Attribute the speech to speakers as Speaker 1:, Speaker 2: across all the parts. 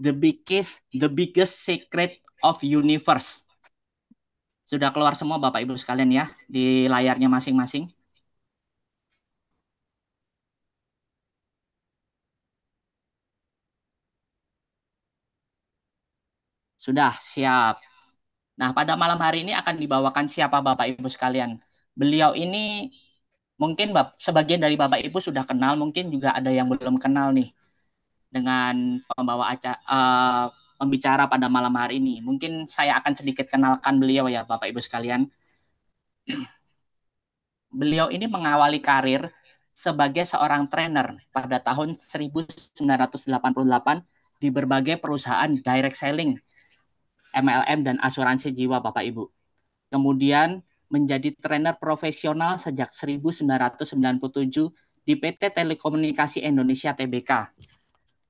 Speaker 1: the biggest secret of universe. Sudah keluar semua Bapak Ibu sekalian ya di layarnya masing-masing. Sudah siap. Nah, pada malam hari ini akan dibawakan siapa Bapak Ibu sekalian? Beliau ini mungkin sebagian dari Bapak Ibu sudah kenal, mungkin juga ada yang belum kenal nih dengan pembawa acara pembicara pada malam hari ini. Mungkin saya akan sedikit kenalkan beliau ya Bapak Ibu sekalian. Beliau ini mengawali karir sebagai seorang trainer pada tahun 1988 di berbagai perusahaan direct selling, MLM dan asuransi jiwa Bapak Ibu. Kemudian menjadi trainer profesional sejak 1997 di PT Telekomunikasi Indonesia Tbk.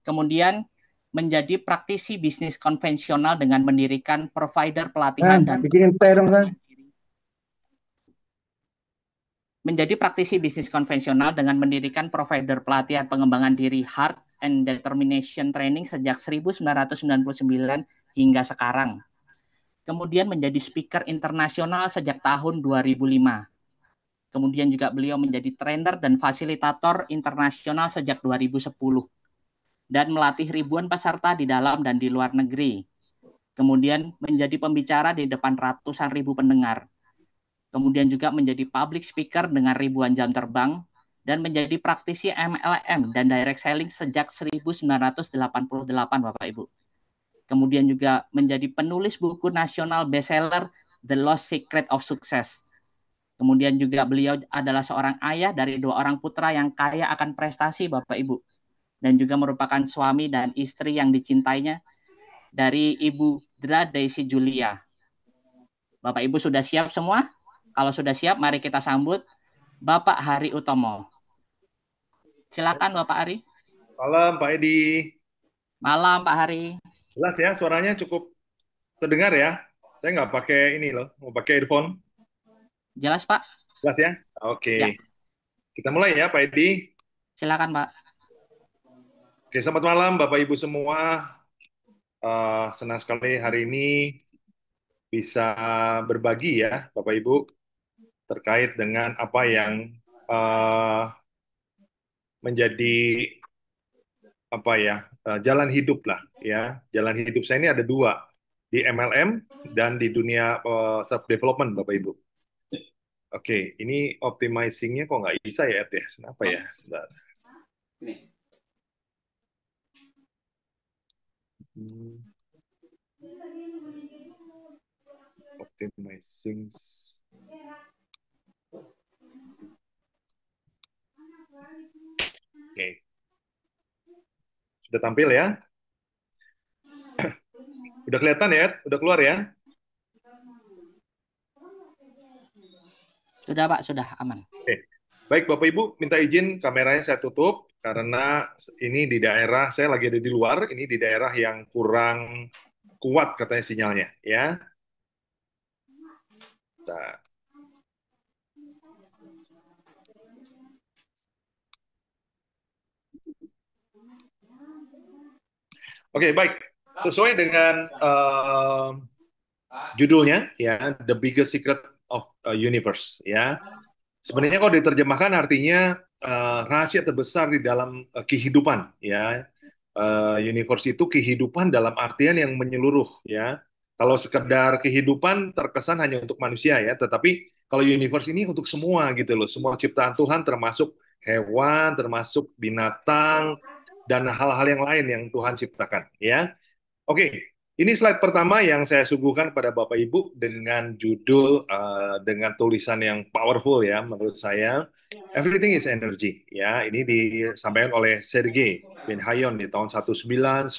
Speaker 1: Kemudian menjadi praktisi bisnis konvensional dengan mendirikan provider pelatihan dan
Speaker 2: bikinin teh dong, San.
Speaker 1: menjadi praktisi bisnis konvensional dengan mendirikan provider pelatihan pengembangan diri Heart and Determination Training sejak 1999 hingga sekarang. Kemudian menjadi speaker internasional sejak tahun 2005. Kemudian juga beliau menjadi trainer dan fasilitator internasional sejak 2010 dan melatih ribuan peserta di dalam dan di luar negeri. Kemudian menjadi pembicara di depan ratusan ribu pendengar. Kemudian juga menjadi public speaker dengan ribuan jam terbang dan menjadi praktisi MLM dan direct selling sejak 1988 Bapak Ibu. Kemudian juga menjadi penulis buku nasional bestseller The Lost Secret of Success. Kemudian juga beliau adalah seorang ayah dari 2 orang putra yang kaya akan prestasi Bapak Ibu. Dan juga merupakan suami dan istri yang dicintainya dari Ibu Dra Daisy Julia. Bapak Ibu sudah siap semua? Kalau sudah siap, mari kita sambut Bapak Hari Utomo. Silakan Bapak Hari.
Speaker 2: Malam, Pak Edi.
Speaker 1: Malam Pak Hari.
Speaker 2: Jelas ya, suaranya cukup terdengar ya. Saya nggak pakai ini loh, mau pakai earphone.
Speaker 1: Jelas Pak?
Speaker 2: Jelas ya? Oke.
Speaker 1: Ya,
Speaker 2: Kita mulai ya, Pak Edi.
Speaker 1: silakan Pak.
Speaker 2: Oke, selamat malam Bapak Ibu semua. Senang sekali hari ini bisa berbagi ya, Bapak Ibu, terkait dengan apa yang uh, menjadi apa ya, jalan hidup lah ya. Jalan hidup saya ini ada dua, di MLM dan di dunia self development, Bapak Ibu. Oke, ini optimizingnya kok nggak bisa ya, Ed ya? Kenapa ya? Sebentar. Hmm, optimizing. Oke, sudah tampil ya? Udah kelihatan ya, Ed? Udah keluar ya?
Speaker 1: Sudah Pak, sudah aman.
Speaker 2: Oke. Baik, Bapak Ibu, minta izin kameranya saya tutup karena ini di daerah, saya lagi ada di luar, ini di daerah yang kurang kuat katanya sinyalnya, ya. Nah, oke, baik. Sesuai dengan judulnya, ya, The Biggest Secret of Universe, ya. Sebenarnya kalau diterjemahkan artinya rahasia terbesar di dalam kehidupan, ya. Universe itu kehidupan dalam artian yang menyeluruh, ya. Kalau sekedar kehidupan terkesan hanya untuk manusia, ya. Tetapi kalau universe ini untuk semua, gitu loh. Semua ciptaan Tuhan, termasuk hewan, termasuk binatang, dan hal-hal yang lain yang Tuhan ciptakan, ya. Oke, ini slide pertama yang saya suguhkan pada Bapak Ibu dengan judul dengan tulisan yang powerful ya menurut saya. Everything is energy ya. Ini disampaikan oleh Sergey Benhayon di tahun 1999.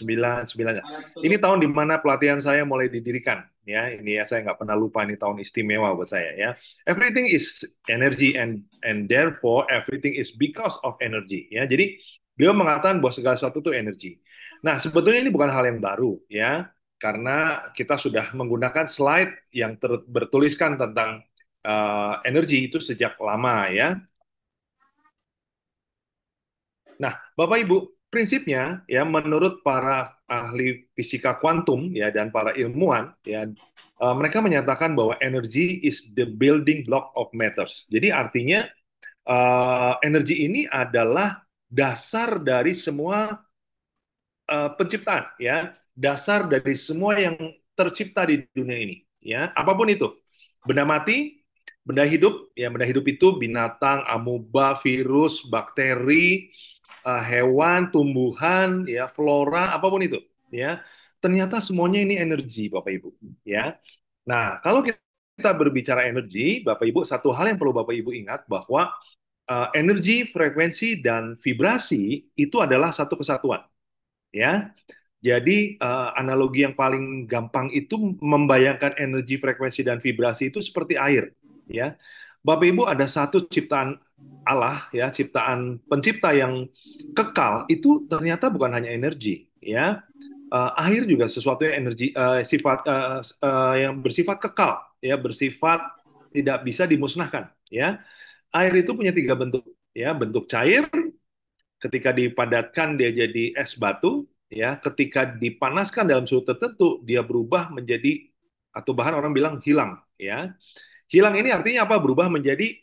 Speaker 2: Ini tahun di mana pelatihan saya mulai didirikan ya. Ini ya saya nggak pernah lupa, ini tahun istimewa buat saya ya. Everything is energy and therefore everything is because of energy ya. Jadi beliau mengatakan bahwa segala sesuatu itu energi. Nah, sebetulnya ini bukan hal yang baru ya, karena kita sudah menggunakan slide yang bertuliskan tentang energi itu sejak lama ya. Nah, Bapak Ibu, prinsipnya ya menurut para ahli fisika kuantum ya dan para ilmuwan ya mereka menyatakan bahwa energy is the building block of matters. Jadi artinya energi ini adalah dasar dari semua penciptaan ya, dasar dari semua yang tercipta di dunia ini ya, apapun itu. Benda mati, benda hidup, ya benda hidup itu binatang, amuba, virus, bakteri, hewan, tumbuhan, ya flora, apapun itu, ya. Ternyata semuanya ini energi, Bapak Ibu, ya. Nah, kalau kita berbicara energi, Bapak Ibu, satu hal yang perlu Bapak Ibu ingat bahwa energi, frekuensi, dan vibrasi itu adalah satu kesatuan, ya. Jadi analogi yang paling gampang itu membayangkan energi, frekuensi, dan vibrasi itu seperti air, ya. Bapak Ibu, ada satu ciptaan Allah, ya, ciptaan pencipta yang kekal itu ternyata bukan hanya energi, ya. Air juga sesuatu yang energi yang bersifat kekal, ya, bersifat tidak bisa dimusnahkan, ya. Air itu punya 3 bentuk, ya, bentuk cair. Ketika dipadatkan dia jadi es batu, ya. Ketika dipanaskan dalam suhu tertentu dia berubah menjadi, atau bahkan orang bilang hilang, ya. Hilang ini artinya apa? Berubah menjadi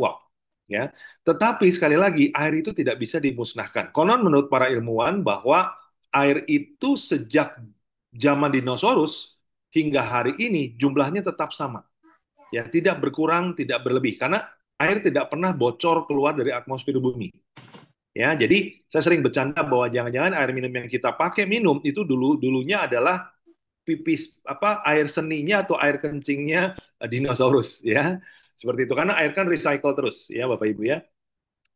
Speaker 2: uap, ya. Tetapi sekali lagi air itu tidak bisa dimusnahkan. Konon menurut para ilmuwan bahwa air itu sejak zaman dinosaurus hingga hari ini jumlahnya tetap sama, ya, tidak berkurang, tidak berlebih, karena air tidak pernah bocor keluar dari atmosfer bumi. Ya, jadi saya sering bercanda bahwa jangan-jangan air minum yang kita pakai minum itu dulunya adalah pipis air seninya atau air kencingnya dinosaurus, ya. Seperti itu, karena air kan recycle terus, ya Bapak Ibu, ya.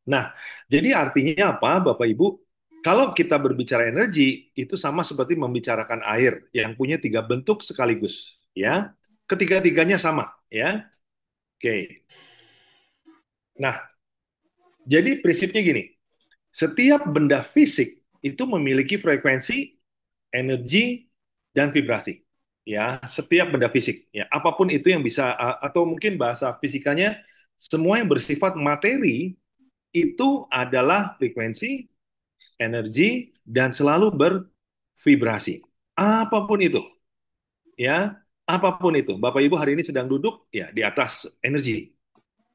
Speaker 2: Nah, jadi artinya apa Bapak Ibu? Kalau kita berbicara energi itu sama seperti membicarakan air yang punya 3 bentuk sekaligus, ya. Ketiga-tiganya sama, ya. Oke. Nah, jadi prinsipnya gini. Setiap benda fisik itu memiliki frekuensi, energi, dan vibrasi. Ya, setiap benda fisik. Ya, apapun itu yang bisa, atau mungkin bahasa fisikanya, semua yang bersifat materi itu adalah frekuensi, energi, dan selalu bervibrasi. Apapun itu, ya, apapun itu. Bapak Ibu hari ini sedang duduk ya di atas energi,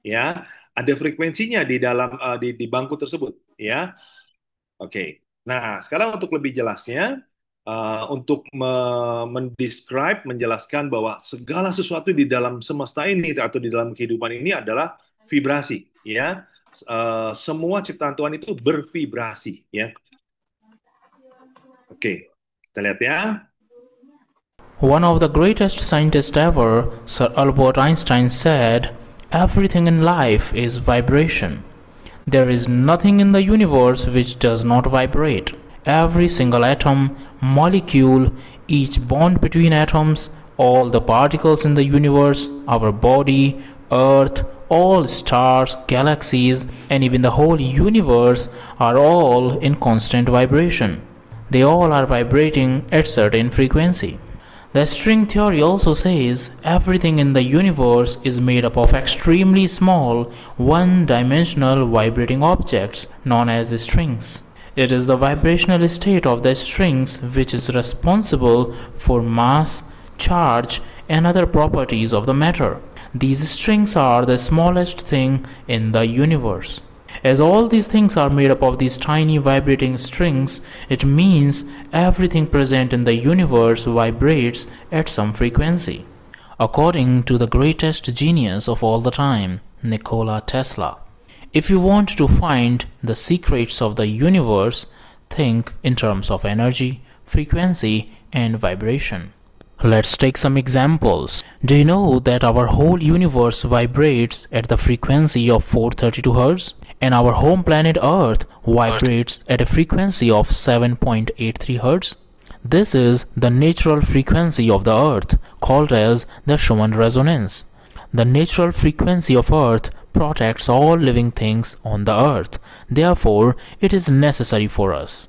Speaker 2: ya, ada frekuensinya di dalam di bangku tersebut, ya. Oke. Nah, sekarang untuk lebih jelasnya, untuk mendescribe, menjelaskan bahwa segala sesuatu di dalam semesta ini atau di dalam kehidupan ini adalah vibrasi, ya. Semua ciptaan Tuhan itu bervibrasi, ya. Oke, kita lihat ya.
Speaker 3: One of the greatest scientists ever, Sir Albert Einstein, said, "Everything in life is vibration. There is nothing in the universe which does not vibrate. Every single atom, molecule, each bond between atoms, all the particles in the universe, our body, Earth, all stars, galaxies, and even the whole universe are all in constant vibration. They all are vibrating at certain frequency." The string theory also says everything in the universe is made up of extremely small, one-dimensional vibrating objects known as strings. It is the vibrational state of the strings which is responsible for mass, charge, and other properties of the matter. These strings are the smallest thing in the universe. As all these things are made up of these tiny vibrating strings, it means everything present in the universe vibrates at some frequency. According to the greatest genius of all the time, Nikola Tesla. If you want to find the secrets of the universe, think in terms of energy, frequency, and vibration. Let's take some examples. Do you know that our whole universe vibrates at the frequency of 432 Hz? And our home planet Earth vibrates at a frequency of 7.83 Hz? This is the natural frequency of the Earth, called as the Schumann resonance. The natural frequency of Earth protects all living things on the Earth. Therefore, it is necessary for us.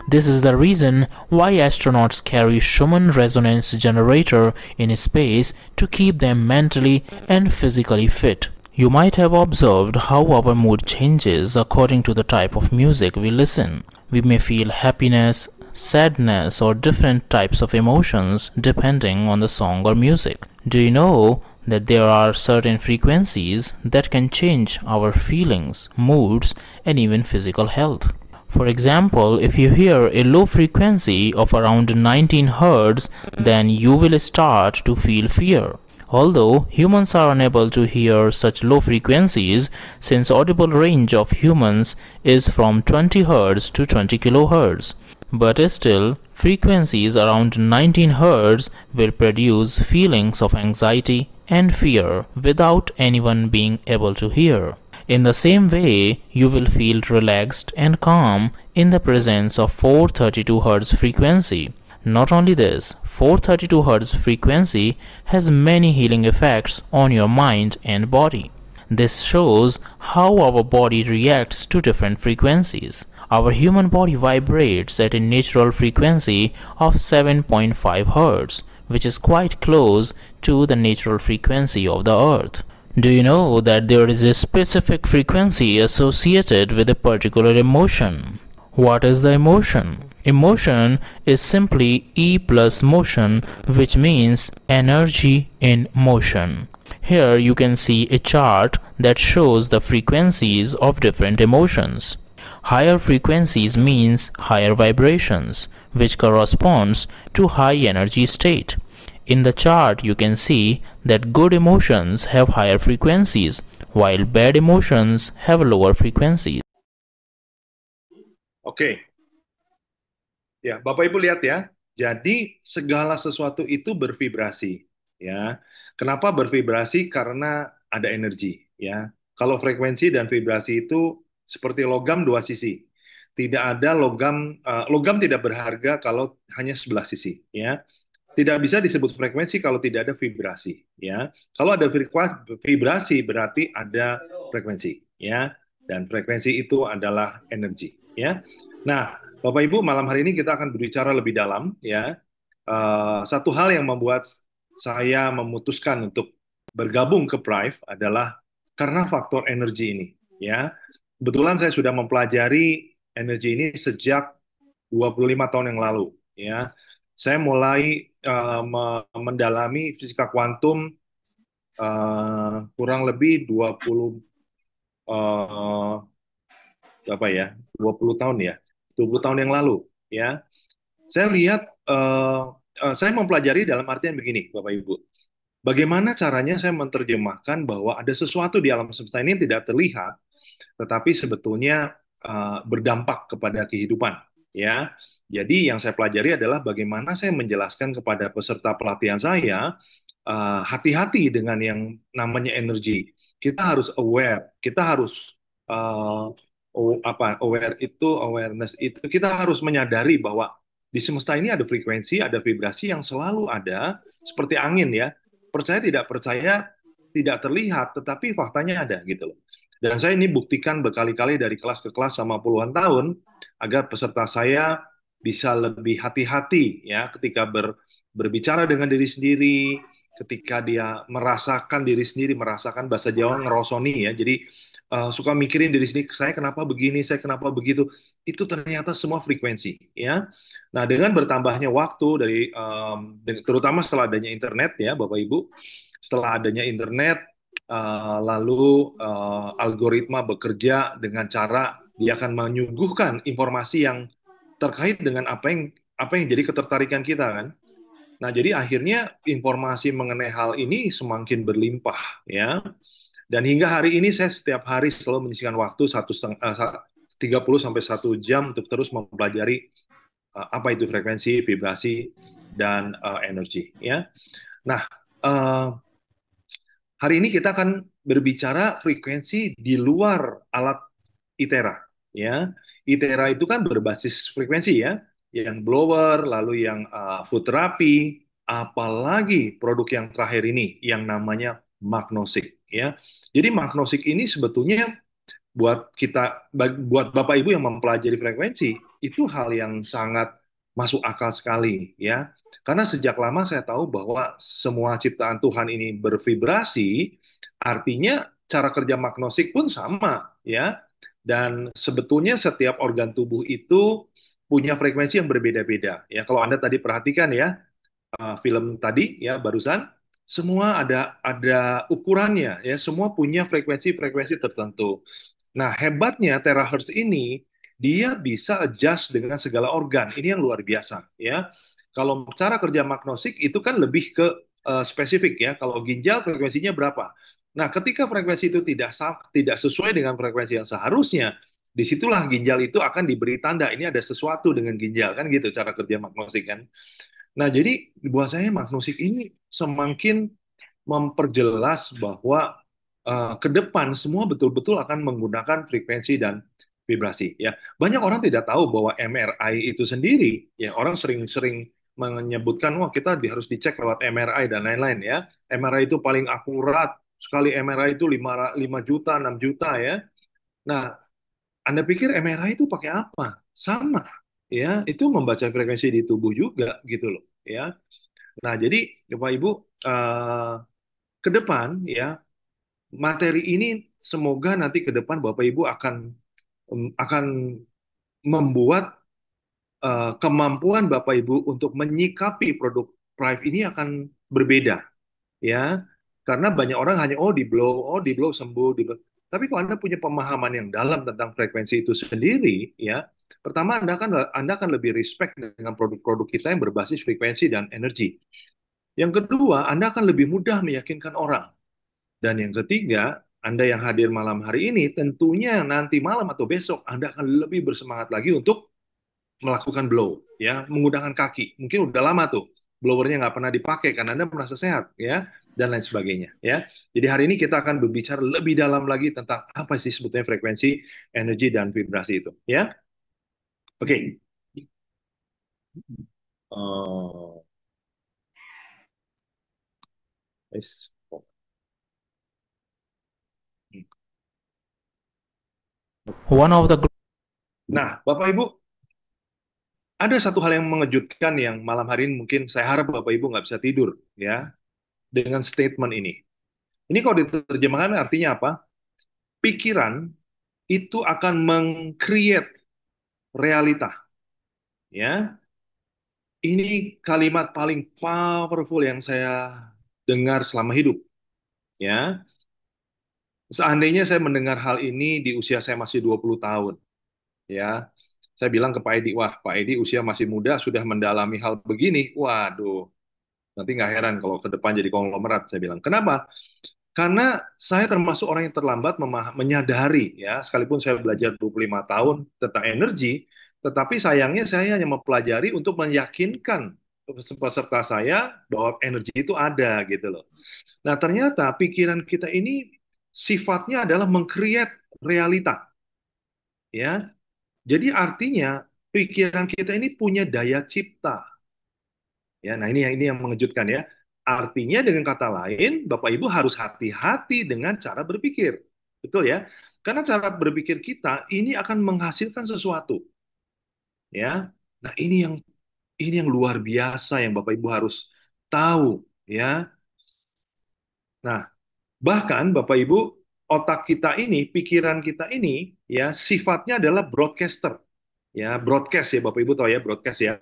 Speaker 3: This is the reason why astronauts carry Schumann resonance generator in space to keep them mentally and physically fit. You might have observed how our mood changes according to the type of music we listen. We may feel happiness, sadness, or different types of emotions depending on the song or music. Do you know that there are certain frequencies that can change our feelings, moods, and even physical health? For example, if you hear a low frequency of around 19 Hz, then you will start to feel fear. Although humans are unable to hear such low frequencies, since audible range of humans is from 20 Hz to 20 kHz. But still, frequencies around 19 Hz will produce feelings of anxiety and fear without anyone being able to hear. In the same way, you will feel relaxed and calm in the presence of 432 Hz frequency. Not only this, 432 Hz frequency has many healing effects on your mind and body. This shows how our body reacts to different frequencies. Our human body vibrates at a natural frequency of 7.5 Hz, which is quite close to the natural frequency of the earth. Do you know that there is a specific frequency associated with a particular emotion? What is the emotion? Emotion is simply E plus motion, which means energy in motion. Here you can see a chart that shows the frequencies of different emotions. Higher frequencies means higher vibrations, which corresponds to high energy state. In the chart you can see that good emotions have higher frequencies, while bad emotions have lower frequencies.
Speaker 2: Oke, ya Bapak Ibu lihat ya. Jadi segala sesuatu itu bervibrasi, ya. Kenapa bervibrasi? Karena ada energi, ya. Kalau frekuensi dan vibrasi itu seperti logam dua sisi. Tidak ada logam tidak berharga kalau hanya sebelah sisi, ya. Tidak bisa disebut frekuensi kalau tidak ada vibrasi, ya. Kalau ada vibrasi berarti ada frekuensi, ya. Dan frekuensi itu adalah energi, ya. Nah, Bapak Ibu, malam hari ini kita akan berbicara lebih dalam, ya. Satu hal yang membuat saya memutuskan untuk bergabung ke Prive adalah karena faktor energi ini, ya. Kebetulan saya sudah mempelajari energi ini sejak 25 tahun yang lalu, ya. Saya mulai mendalami fisika kuantum kurang lebih 20 apa ya? 20 tahun ya. 20 tahun yang lalu, ya. Saya lihat saya mempelajari dalam artian begini, Bapak Ibu. Bagaimana caranya saya menerjemahkan bahwa ada sesuatu di alam semesta ini yang tidak terlihat, tetapi sebetulnya berdampak kepada kehidupan, ya. Jadi yang saya pelajari adalah bagaimana saya menjelaskan kepada peserta pelatihan saya hati-hati dengan yang namanya energi. Kita harus aware, kita harus awareness itu kita harus menyadari bahwa di semesta ini ada frekuensi, ada vibrasi yang selalu ada, seperti angin ya. Percaya tidak percaya tidak terlihat, tetapi faktanya ada gitu loh. Dan saya ini buktikan berkali-kali dari kelas ke kelas sama puluhan tahun agar peserta saya bisa lebih hati-hati ya ketika berbicara dengan diri sendiri, ketika dia merasakan diri sendiri, merasakan bahasa Jawa ngerosoni ya. Jadi suka mikirin diri sendiri, saya kenapa begini, saya kenapa begitu. Itu ternyata semua frekuensi ya. Nah, dengan bertambahnya waktu dari terutama setelah adanya internet ya, Bapak Ibu, setelah adanya internet lalu algoritma bekerja dengan cara dia akan menyuguhkan informasi yang terkait dengan apa yang jadi ketertarikan kita kan. Nah, jadi akhirnya informasi mengenai hal ini semakin berlimpah ya. Dan hingga hari ini saya setiap hari selalu menyisihkan waktu 30 sampai 1 jam untuk terus mempelajari apa itu frekuensi, vibrasi, dan energi ya. Nah, hari ini kita akan berbicara frekuensi di luar alat ITERA ya. ITERA itu kan berbasis frekuensi ya, yang blower, lalu yang food therapy, apalagi produk yang terakhir ini yang namanya magnosik ya. Jadi magnosik ini sebetulnya buat Bapak Ibu yang mempelajari frekuensi itu hal yang sangat masuk akal sekali ya. Karena sejak lama saya tahu bahwa semua ciptaan Tuhan ini bervibrasi, artinya cara kerja magnosik pun sama ya. Dan sebetulnya setiap organ tubuh itu punya frekuensi yang berbeda-beda. Ya, kalau Anda tadi perhatikan ya, film tadi ya barusan, semua ada ukurannya ya, semua punya frekuensi-frekuensi tertentu. Nah, hebatnya terahertz ini dia bisa adjust dengan segala organ. Ini yang luar biasa ya. Kalau cara kerja magnosik itu kan lebih ke spesifik ya. Kalau ginjal frekuensinya berapa? Nah, ketika frekuensi itu tidak sesuai dengan frekuensi yang seharusnya, disitulah ginjal itu akan diberi tanda ini ada sesuatu dengan ginjal kan gitu cara kerja magnosik kan. Nah, jadi buat saya magnosik ini semakin memperjelas bahwa ke depan semua betul-betul akan menggunakan frekuensi dan vibrasi. Ya, banyak orang tidak tahu bahwa MRI itu sendiri, ya orang sering-sering menyebutkan, wah kita harus dicek lewat MRI dan lain-lain ya. MRI itu paling akurat, sekali MRI itu 5 juta, 6 juta ya. Nah, Anda pikir MRI itu pakai apa? Sama, ya itu membaca frekuensi di tubuh juga gitu loh, ya. Nah, jadi Bapak Ibu eh, ke depan ya materi ini semoga nanti ke depan Bapak Ibu akan membuat kemampuan Bapak Ibu untuk menyikapi produk Prive ini akan berbeda ya. Karena banyak orang hanya oh di blow sembuh, di blow. Tapi kalau Anda punya pemahaman yang dalam tentang frekuensi itu sendiri ya, pertama Anda akan lebih respect dengan produk-produk kita yang berbasis frekuensi dan energi. Yang kedua, Anda akan lebih mudah meyakinkan orang. Dan yang ketiga, Anda yang hadir malam hari ini, tentunya nanti malam atau besok Anda akan lebih bersemangat lagi untuk melakukan blow, ya, menggunakan kaki. Mungkin udah lama tuh blowernya nggak pernah dipakai karena Anda merasa sehat, ya, dan lain sebagainya, ya. Jadi hari ini kita akan berbicara lebih dalam lagi tentang apa sih sebetulnya frekuensi, energi dan vibrasi itu, ya. Oke. Oh, yes.
Speaker 3: One of the
Speaker 2: Nah, Bapak Ibu, ada satu hal yang mengejutkan yang malam hari ini mungkin saya harap Bapak Ibu nggak bisa tidur, ya, dengan statement ini. Ini kalau diterjemahkan artinya apa? Pikiran itu akan meng-create realita, ya. Ini kalimat paling powerful yang saya dengar selama hidup, ya. Seandainya saya mendengar hal ini di usia saya masih 20 tahun, ya. Saya bilang ke Pak Edi, wah Pak Edi usia masih muda sudah mendalami hal begini. Waduh, nanti nggak heran kalau ke depan jadi konglomerat, saya bilang. Kenapa? Karena saya termasuk orang yang terlambat menyadari, ya, sekalipun saya belajar 25 tahun tentang energi, tetapi sayangnya saya hanya mempelajari untuk meyakinkan peserta saya bahwa energi itu ada, gitu loh. Nah, ternyata pikiran kita ini sifatnya adalah meng-create realita, ya. Jadi artinya pikiran kita ini punya daya cipta. Ya, nah ini yang mengejutkan ya. Artinya dengan kata lain, Bapak Ibu harus hati-hati dengan cara berpikir. Betul ya? Karena cara berpikir kita ini akan menghasilkan sesuatu, ya. Nah, ini yang luar biasa yang Bapak Ibu harus tahu, ya. Nah, bahkan Bapak Ibu, otak kita ini, pikiran kita ini ya sifatnya adalah broadcaster. Ya, broadcast ya Bapak Ibu tahu ya, broadcast ya.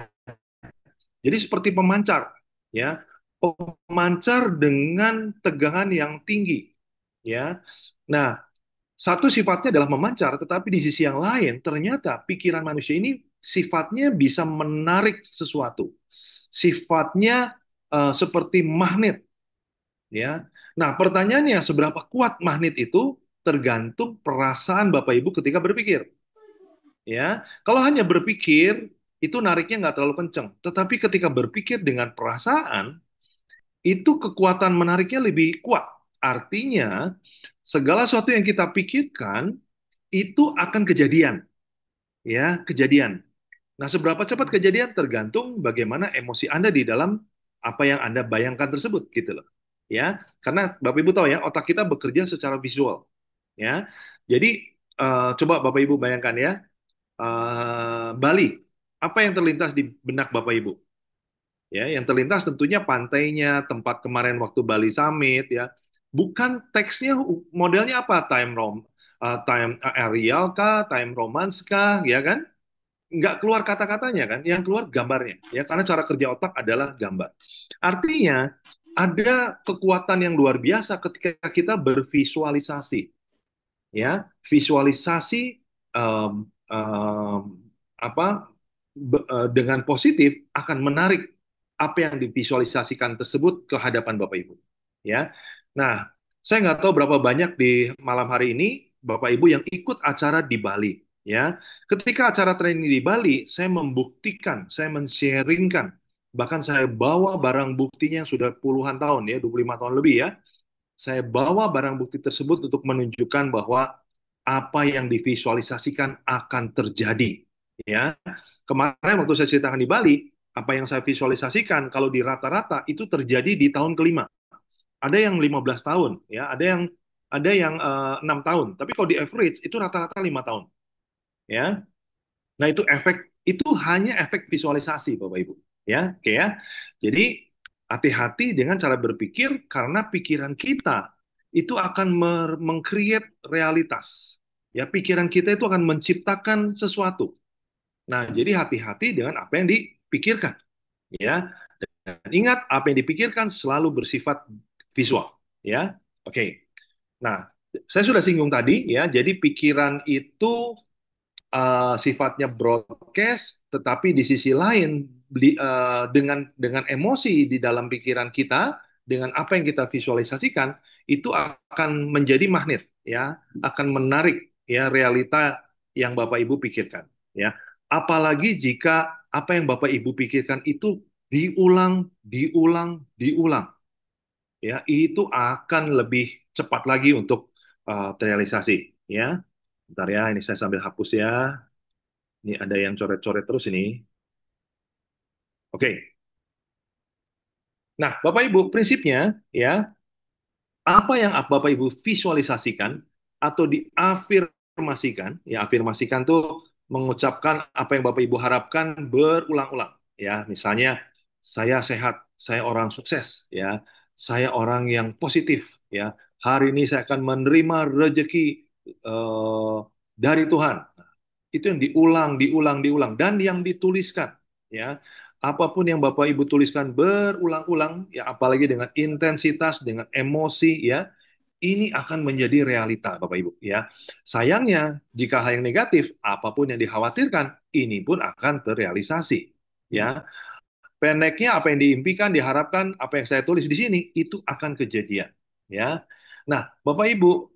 Speaker 2: Jadi seperti pemancar, ya, pemancar dengan tegangan yang tinggi, ya. Nah, satu sifatnya adalah memancar, tetapi di sisi yang lain ternyata pikiran manusia ini sifatnya bisa menarik sesuatu, sifatnya seperti magnet, ya. Nah, pertanyaannya seberapa kuat magnet itu tergantung perasaan Bapak Ibu ketika berpikir. Ya, kalau hanya berpikir itu nariknya nggak terlalu kenceng. Tetapi ketika berpikir dengan perasaan, itu kekuatan menariknya lebih kuat. Artinya, segala sesuatu yang kita pikirkan itu akan kejadian, ya, kejadian. Nah, seberapa cepat kejadian tergantung bagaimana emosi Anda di dalam apa yang Anda bayangkan tersebut, gitu loh. Ya, karena Bapak Ibu tahu ya, otak kita bekerja secara visual, ya. Jadi coba Bapak Ibu bayangkan ya, Bali. Apa yang terlintas di benak Bapak Ibu? Ya, yang terlintas tentunya pantainya, tempat kemarin waktu Bali Summit ya. Bukan teksnya modelnya apa? time aerial kah, time romance kah, ya kan? Nggak keluar kata-katanya kan, yang keluar gambarnya, ya karena cara kerja otak adalah gambar. Artinya ada kekuatan yang luar biasa ketika kita bervisualisasi, ya visualisasi um, um, apa dengan positif akan menarik apa yang divisualisasikan tersebut ke hadapan Bapak Ibu, ya. Nah, saya nggak tahu berapa banyak di malam hari ini Bapak Ibu yang ikut acara di Bali, ya. Ketika acara training di Bali, saya membuktikan, saya men-sharingkan, bahkan saya bawa barang buktinya yang sudah puluhan tahun, ya 25 tahun lebih, ya. Saya bawa barang bukti tersebut untuk menunjukkan bahwa apa yang divisualisasikan akan terjadi. Ya, kemarin waktu saya ceritakan di Bali, apa yang saya visualisasikan kalau di rata-rata itu terjadi di tahun kelima. Ada yang 15 tahun, ya, ada yang 6 tahun. Tapi kalau di average itu rata-rata 5 tahun. Ya, nah itu hanya efek visualisasi, Bapak Ibu. Ya, oke ya. Jadi hati-hati dengan cara berpikir karena pikiran kita itu akan meng-create realitas. Ya, pikiran kita itu akan menciptakan sesuatu. Nah, jadi hati-hati dengan apa yang dipikirkan. Ya, dan ingat apa yang dipikirkan selalu bersifat visual. Ya, oke. Nah, saya sudah singgung tadi ya. Jadi pikiran itu sifatnya broadcast, tetapi di sisi lain dengan emosi di dalam pikiran kita, dengan apa yang kita visualisasikan, itu akan menjadi magnet, ya, akan menarik ya realita yang Bapak Ibu pikirkan, ya. Apalagi jika apa yang Bapak Ibu pikirkan itu diulang, diulang, diulang, ya, itu akan lebih cepat lagi untuk terrealisasi, ya. Bentar ya, ini saya sambil hapus ya. Ini ada yang coret-coret terus ini. Oke. Nah, Bapak Ibu, prinsipnya ya, apa yang Bapak Ibu visualisasikan atau diafirmasikan, ya afirmasikan tuh mengucapkan apa yang Bapak Ibu harapkan berulang-ulang. Ya, misalnya saya sehat, saya orang sukses, ya. Saya orang yang positif, ya. Hari ini saya akan menerima rezeki dari Tuhan. Itu yang diulang, diulang, diulang, dan yang dituliskan, ya. Apapun yang Bapak Ibu tuliskan berulang-ulang, ya, apalagi dengan intensitas, dengan emosi, ya, ini akan menjadi realita, Bapak Ibu, ya. Sayangnya, jika hal yang negatif, apapun yang dikhawatirkan, ini pun akan terrealisasi, ya. Pendeknya apa yang diimpikan, diharapkan, apa yang saya tulis di sini itu akan kejadian, ya. Nah, Bapak Ibu,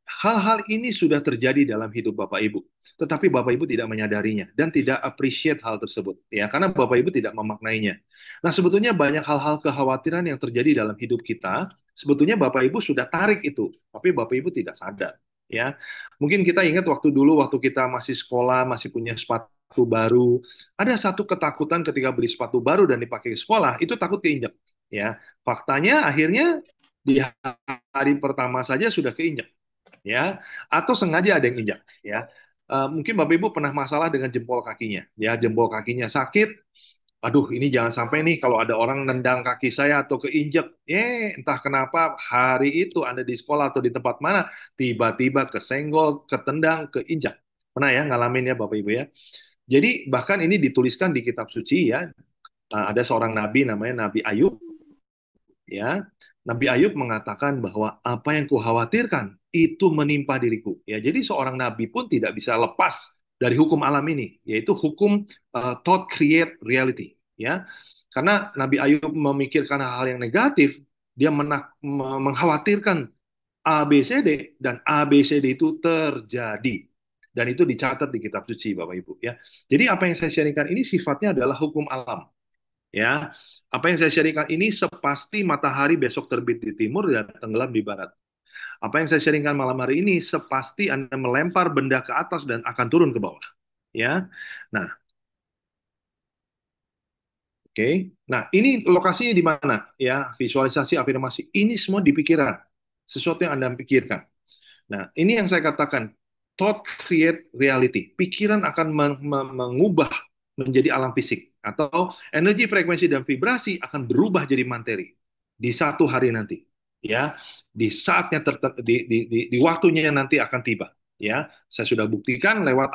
Speaker 2: hal-hal ini sudah terjadi dalam hidup Bapak Ibu, tetapi Bapak Ibu tidak menyadarinya dan tidak appreciate hal tersebut, ya, karena Bapak Ibu tidak memaknainya. Nah, sebetulnya banyak hal-hal kekhawatiran yang terjadi dalam hidup kita, sebetulnya Bapak Ibu sudah tarik itu, tapi Bapak Ibu tidak sadar, ya. Mungkin kita ingat waktu kita masih sekolah, masih punya sepatu baru, ada satu ketakutan ketika beli sepatu baru dan dipakai ke sekolah, itu takut keinjak, ya. Faktanya akhirnya di hari pertama saja sudah keinjak, ya, atau sengaja ada yang injak, ya. Mungkin Bapak Ibu pernah masalah dengan jempol kakinya, ya, jempol kakinya sakit. Aduh, ini jangan sampai nih kalau ada orang nendang kaki saya atau keinjak, entah kenapa hari itu Anda di sekolah atau di tempat mana tiba-tiba kesenggol, ketendang, keinjak. Pernah ya ngalamin ya Bapak Ibu ya. Jadi bahkan ini dituliskan di kitab suci ya. Ada seorang nabi namanya Nabi Ayub, ya. Nabi Ayub mengatakan bahwa apa yang kukhawatirkan itu menimpa diriku. Ya, jadi seorang nabi pun tidak bisa lepas dari hukum alam ini, yaitu hukum thought create reality. Ya, karena Nabi Ayub memikirkan hal-hal yang negatif, dia mengkhawatirkan A, B, C, D, dan A, B, C, D itu terjadi. Dan itu dicatat di kitab suci, Bapak Ibu. Ya, jadi apa yang saya sharingkan ini sifatnya adalah hukum alam. Ya, apa yang saya sharingkan ini sepasti matahari besok terbit di timur dan tenggelam di barat. Apa yang saya sharingkan malam hari ini sepasti Anda melempar benda ke atas dan akan turun ke bawah. Ya, nah, oke. Nah, ini lokasinya di mana? Ya, visualisasi, afirmasi. Ini semua di pikiran. Sesuatu yang Anda pikirkan. Nah, ini yang saya katakan, thought create reality. Pikiran akan mengubah menjadi alam fisik, atau energi, frekuensi, dan vibrasi akan berubah jadi materi di satu hari nanti. Ya, di saatnya di waktunya nanti akan tiba. Ya, saya sudah buktikan lewat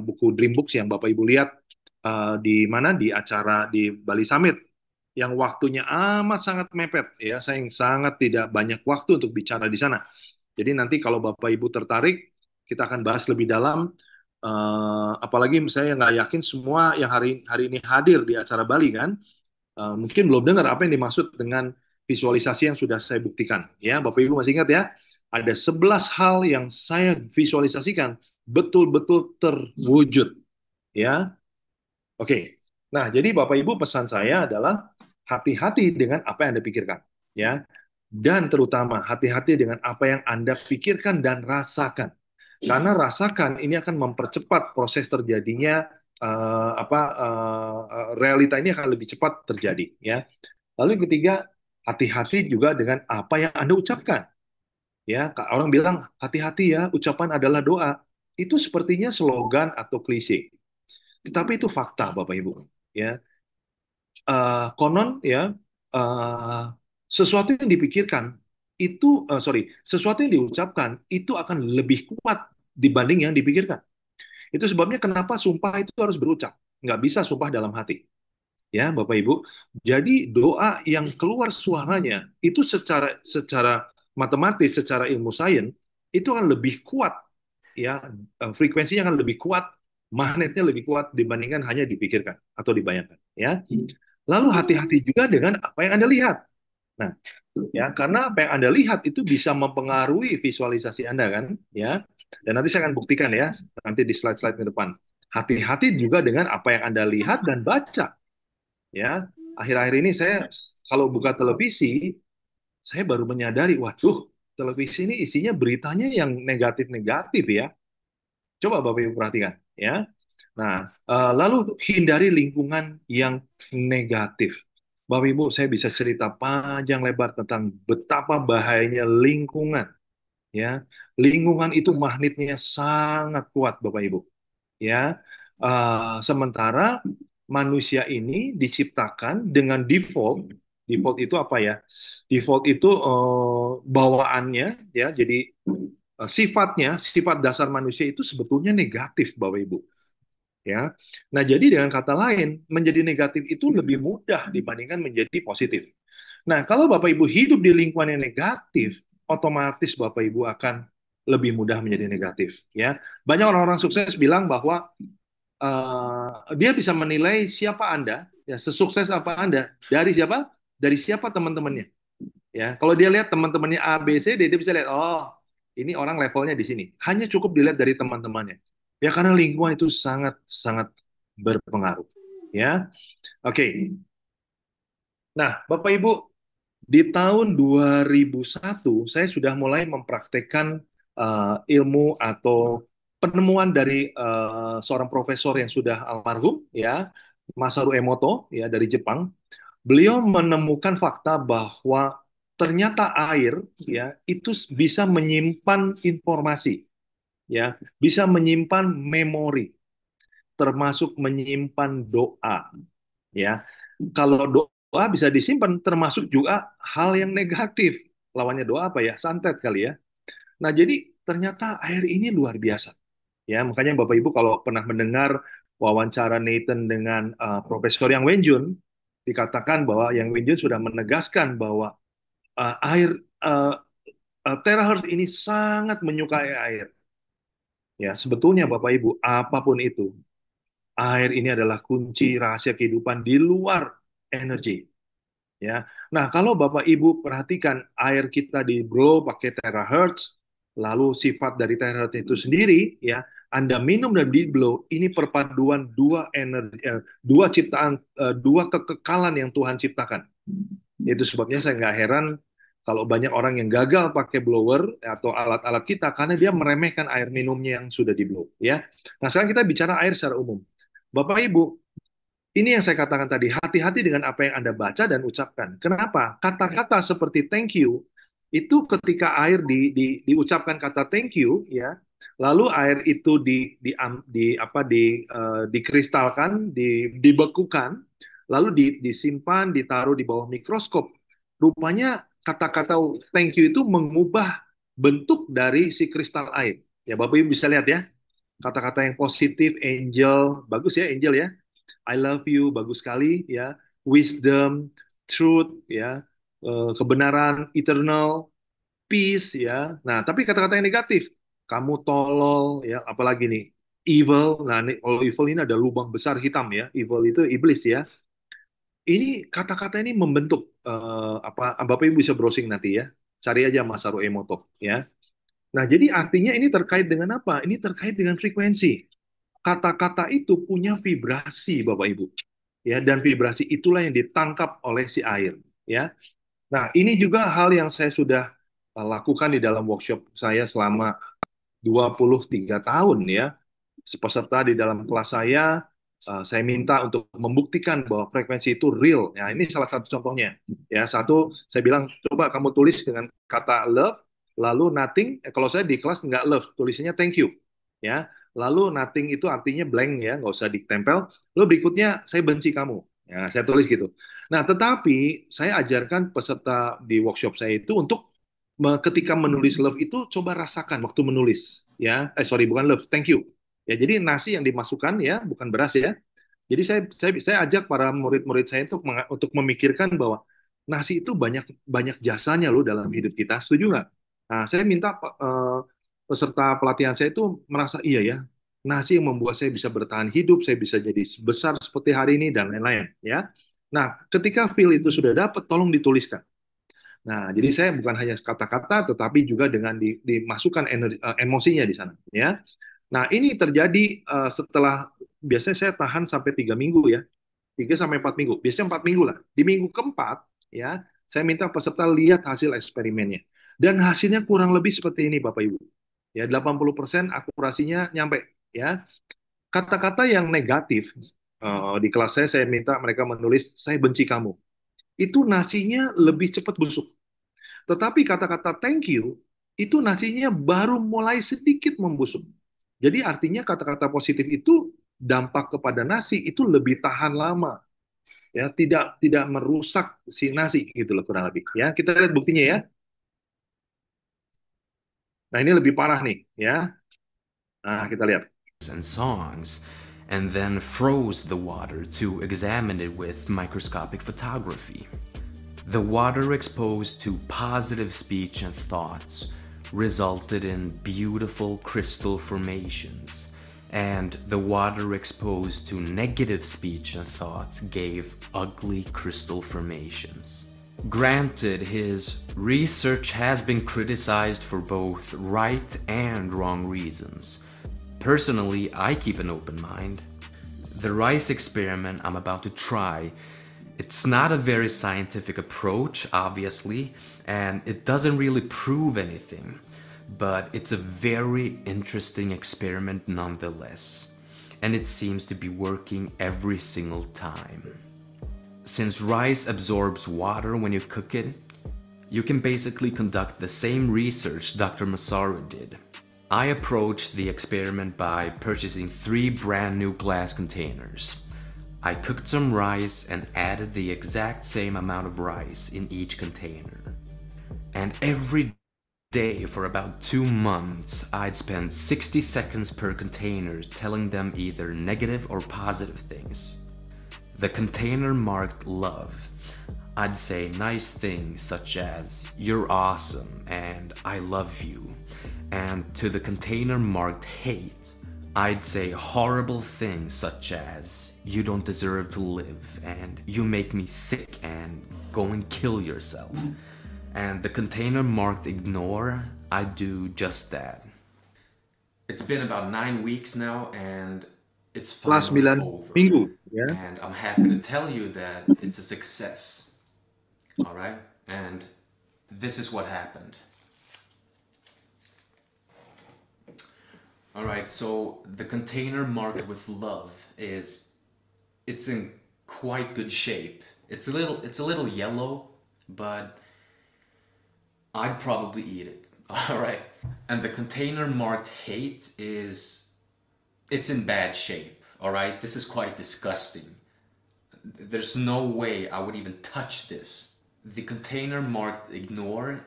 Speaker 2: buku Dream Books yang Bapak Ibu lihat di mana di acara di Bali Summit yang waktunya amat sangat mepet ya. Saya sangat tidak banyak waktu untuk bicara di sana. Jadi nanti kalau Bapak Ibu tertarik, kita akan bahas lebih dalam. Apalagi saya nggak yakin semua yang hari hari ini hadir di acara Bali kan, mungkin belum dengar apa yang dimaksud dengan visualisasi yang sudah saya buktikan. Ya, Bapak Ibu masih ingat ya? Ada 11 hal yang saya visualisasikan betul-betul terwujud. Ya, oke. Nah, jadi Bapak Ibu pesan saya adalah hati-hati dengan apa yang Anda pikirkan. Ya, dan terutama hati-hati dengan apa yang Anda pikirkan dan rasakan. Karena rasakan ini akan mempercepat proses terjadinya realita ini akan lebih cepat terjadi ya. Lalu yang ketiga, hati-hati juga dengan apa yang Anda ucapkan. Ya, orang bilang hati-hati ya, ucapan adalah doa. Itu sepertinya slogan atau klise. Tetapi itu fakta, Bapak Ibu. Ya, konon ya, eh, sesuatu yang dipikirkan itu, sesuatu yang diucapkan itu akan lebih kuat dibanding yang dipikirkan. Itu sebabnya kenapa sumpah itu harus berucap. Nggak bisa sumpah dalam hati. Ya, Bapak Ibu. Jadi doa yang keluar suaranya itu secara secara matematis, secara ilmu sains itu akan lebih kuat ya, frekuensinya akan lebih kuat, magnetnya lebih kuat dibandingkan hanya dipikirkan atau dibayangkan ya. Lalu hati-hati juga dengan apa yang Anda lihat. Nah, ya karena apa yang Anda lihat itu bisa mempengaruhi visualisasi Anda kan, ya. Dan nanti saya akan buktikan ya, nanti di slide-slide ke depan. Hati-hati juga dengan apa yang Anda lihat dan baca, ya. Akhir-akhir ini saya kalau buka televisi, saya baru menyadari, waduh, televisi ini isinya beritanya yang negatif-negatif ya. Coba Bapak Ibu perhatikan, ya. Nah, lalu hindari lingkungan yang negatif. Bapak Ibu, saya bisa cerita panjang lebar tentang betapa bahayanya lingkungan. Ya, lingkungan itu magnetnya sangat kuat, Bapak Ibu. Ya, sementara manusia ini diciptakan dengan default. Default itu apa ya? Default itu bawaannya, ya. Jadi sifat dasar manusia itu sebetulnya negatif, Bapak Ibu. Ya. Nah, jadi dengan kata lain, menjadi negatif itu lebih mudah dibandingkan menjadi positif. Nah, kalau Bapak Ibu hidup di lingkungan yang negatif, otomatis Bapak Ibu akan lebih mudah menjadi negatif. Ya, banyak orang-orang sukses bilang bahwa dia bisa menilai siapa Anda, ya sesukses apa Anda dari siapa? Dari siapa teman-temannya. Ya, kalau dia lihat teman-temannya A, B, C, D, dia bisa lihat, oh, ini orang levelnya di sini. Hanya cukup dilihat dari teman-temannya. Ya, karena lingkungan itu sangat-sangat berpengaruh. Ya, oke. Nah, Bapak Ibu, di tahun 2001 saya sudah mulai mempraktekkan ilmu atau penemuan dari seorang profesor yang sudah almarhum, ya, Masaru Emoto, ya, dari Jepang. Beliau menemukan fakta bahwa ternyata air ya itu bisa menyimpan informasi, ya, bisa menyimpan memori, termasuk menyimpan doa, ya. Kalau doa bisa disimpan, termasuk juga hal yang negatif. Lawannya doa apa ya? Santet kali ya. Nah, jadi ternyata air ini luar biasa. Ya, makanya Bapak Ibu kalau pernah mendengar wawancara Nathan dengan Profesor Yang Wenjun, dikatakan bahwa Yang Wenjun sudah menegaskan bahwa air uh, terahertz ini sangat menyukai air. Ya, sebetulnya Bapak Ibu, apapun itu, air ini adalah kunci rahasia kehidupan di luar energi. Ya. Nah, kalau Bapak Ibu perhatikan air kita di blow pakai terahertz, lalu sifat dari terahertz itu sendiri, ya, Anda minum dan di blow, ini perpaduan dua energi, dua ciptaan, dua kekekalan yang Tuhan ciptakan. Itu sebabnya saya nggak heran kalau banyak orang yang gagal pakai blower atau alat-alat kita karena dia meremehkan air minumnya yang sudah di blow. Ya. Nah, sekarang kita bicara air secara umum. Bapak Ibu, ini yang saya katakan tadi, hati-hati dengan apa yang Anda baca dan ucapkan. Kenapa? Kata-kata seperti thank you, itu ketika air diucapkan kata thank you, ya, lalu air itu dikristalkan, dibekukan, lalu disimpan, ditaruh di bawah mikroskop. Rupanya kata-kata thank you itu mengubah bentuk dari si kristal air. Ya, Bapak Ibu bisa lihat ya, kata-kata yang positif, angel, bagus ya angel ya. I love you, bagus sekali ya. Wisdom, truth ya, kebenaran, eternal, peace ya. Nah, tapi kata-kata yang negatif, kamu tolol ya, apalagi nih, evil. Nah, kalau evil ini ada lubang besar hitam ya. Evil itu iblis ya. Ini kata-kata ini membentuk apa? Bapak Ibu bisa browsing nanti ya. Cari aja Masaru Emoto ya. Nah, jadi artinya ini terkait dengan apa? Ini terkait dengan frekuensi. Kata-kata itu punya vibrasi, Bapak Ibu. Ya, dan vibrasi itulah yang ditangkap oleh si air, ya. Nah, ini juga hal yang saya sudah lakukan di dalam workshop saya selama 23 tahun ya. Peserta di dalam kelas saya minta untuk membuktikan bahwa frekuensi itu real. Ya, ini salah satu contohnya. Ya, satu saya bilang coba kamu tulis dengan kata love, lalu nothing. Kalau saya di kelas nggak love, tulisannya thank you. Ya, lalu nothing itu artinya blank ya, nggak usah ditempel. Lalu berikutnya saya benci kamu. Ya, saya tulis gitu. Nah, tetapi saya ajarkan peserta di workshop saya itu untuk ketika menulis love itu coba rasakan waktu menulis. Ya, sorry bukan love, thank you. Ya, jadi nasi yang dimasukkan ya, bukan beras ya. Jadi saya ajak para murid-murid saya untuk memikirkan bahwa nasi itu banyak banyak jasanya loh dalam hidup kita. Setuju nggak? Nah, saya minta peserta pelatihan saya itu merasa iya ya, nasi yang membuat saya bisa bertahan hidup, saya bisa jadi sebesar seperti hari ini dan lain-lain ya. Nah, ketika feel itu sudah dapat, tolong dituliskan. Nah, jadi saya bukan hanya kata-kata, tetapi juga dengan dimasukkan emosinya di sana ya. Nah, ini terjadi setelah biasanya saya tahan sampai 3 minggu ya, 3 sampai 4 minggu. Biasanya 4 minggu lah. Di minggu keempat ya, saya minta peserta lihat hasil eksperimennya. Dan hasilnya kurang lebih seperti ini, Bapak Ibu. Ya, 80% akurasinya nyampe ya. Kata-kata yang negatif di kelas saya minta mereka menulis saya benci kamu. Itu nasinya lebih cepat busuk. Tetapi kata-kata thank you itu nasinya baru mulai sedikit membusuk. Jadi artinya kata-kata positif itu dampak kepada nasi itu lebih tahan lama, ya tidak tidak merusak si nasi gitu loh kurang lebih. Ya kita lihat buktinya ya. Nah ini lebih parah nih ya. Nah kita lihat.
Speaker 4: And songs, and then froze the water to examine it with microscopic photography. The water exposed to positive speech and thoughts resulted in beautiful crystal formations, and the water exposed to negative speech and thoughts gave ugly crystal formations. Granted, his research has been criticized for both right and wrong reasons. Personally, I keep an open mind. The rice experiment I'm about to try, it's not a very scientific approach, obviously, and it doesn't really prove anything, but it's a very interesting experiment nonetheless, and it seems to be working every single time. Since rice absorbs water when you cook it, you can basically conduct the same research Dr. Masaru did. I approached the experiment by purchasing 3 brand new glass containers. I cooked some rice and added the exact same amount of rice in each container. And every day for about 2 months, I'd spend 60 seconds per container telling them either negative or positive things. The container marked love. I'd say nice things such as, "You're awesome" and "I love you." And to the container marked hate, I'd say horrible things such as, "You don't deserve to live" and "You make me sick" and "Go and kill yourself." And the container marked ignore, I'd do just that. It's been about 9 weeks now and it's
Speaker 2: Kelas
Speaker 4: finally
Speaker 2: 9
Speaker 4: over.
Speaker 2: minggu ya.
Speaker 4: And I'm happy to tell you that it's a success. Alright? And this is what happened. Alright, so the container marked with love it's in quite good shape. It's a little yellow, but I'd probably eat it. Alright. And the container marked hate it's in bad shape. Alright, this is quite disgusting. There's no way I would even touch this. The container marked ignore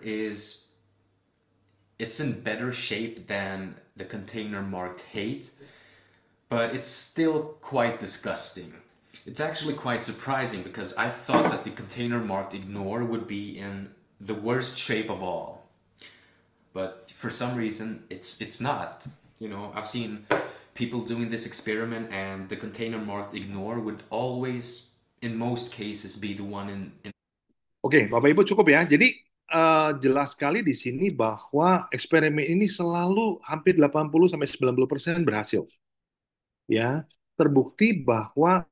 Speaker 4: it's in better shape than the container marked hate, but it's still quite disgusting. It's actually quite surprising because I thought that the container marked ignore would be in the worst shape of all. But for some reason, it's not. You know, I've seen people doing this experiment, and the container marked ignore would always, in most cases, be the one in.
Speaker 2: Oke, Bapak Ibu cukup ya. Jadi jelas sekali di sini bahwa eksperimen ini selalu hampir 80-90% berhasil. Ya, terbukti bahwa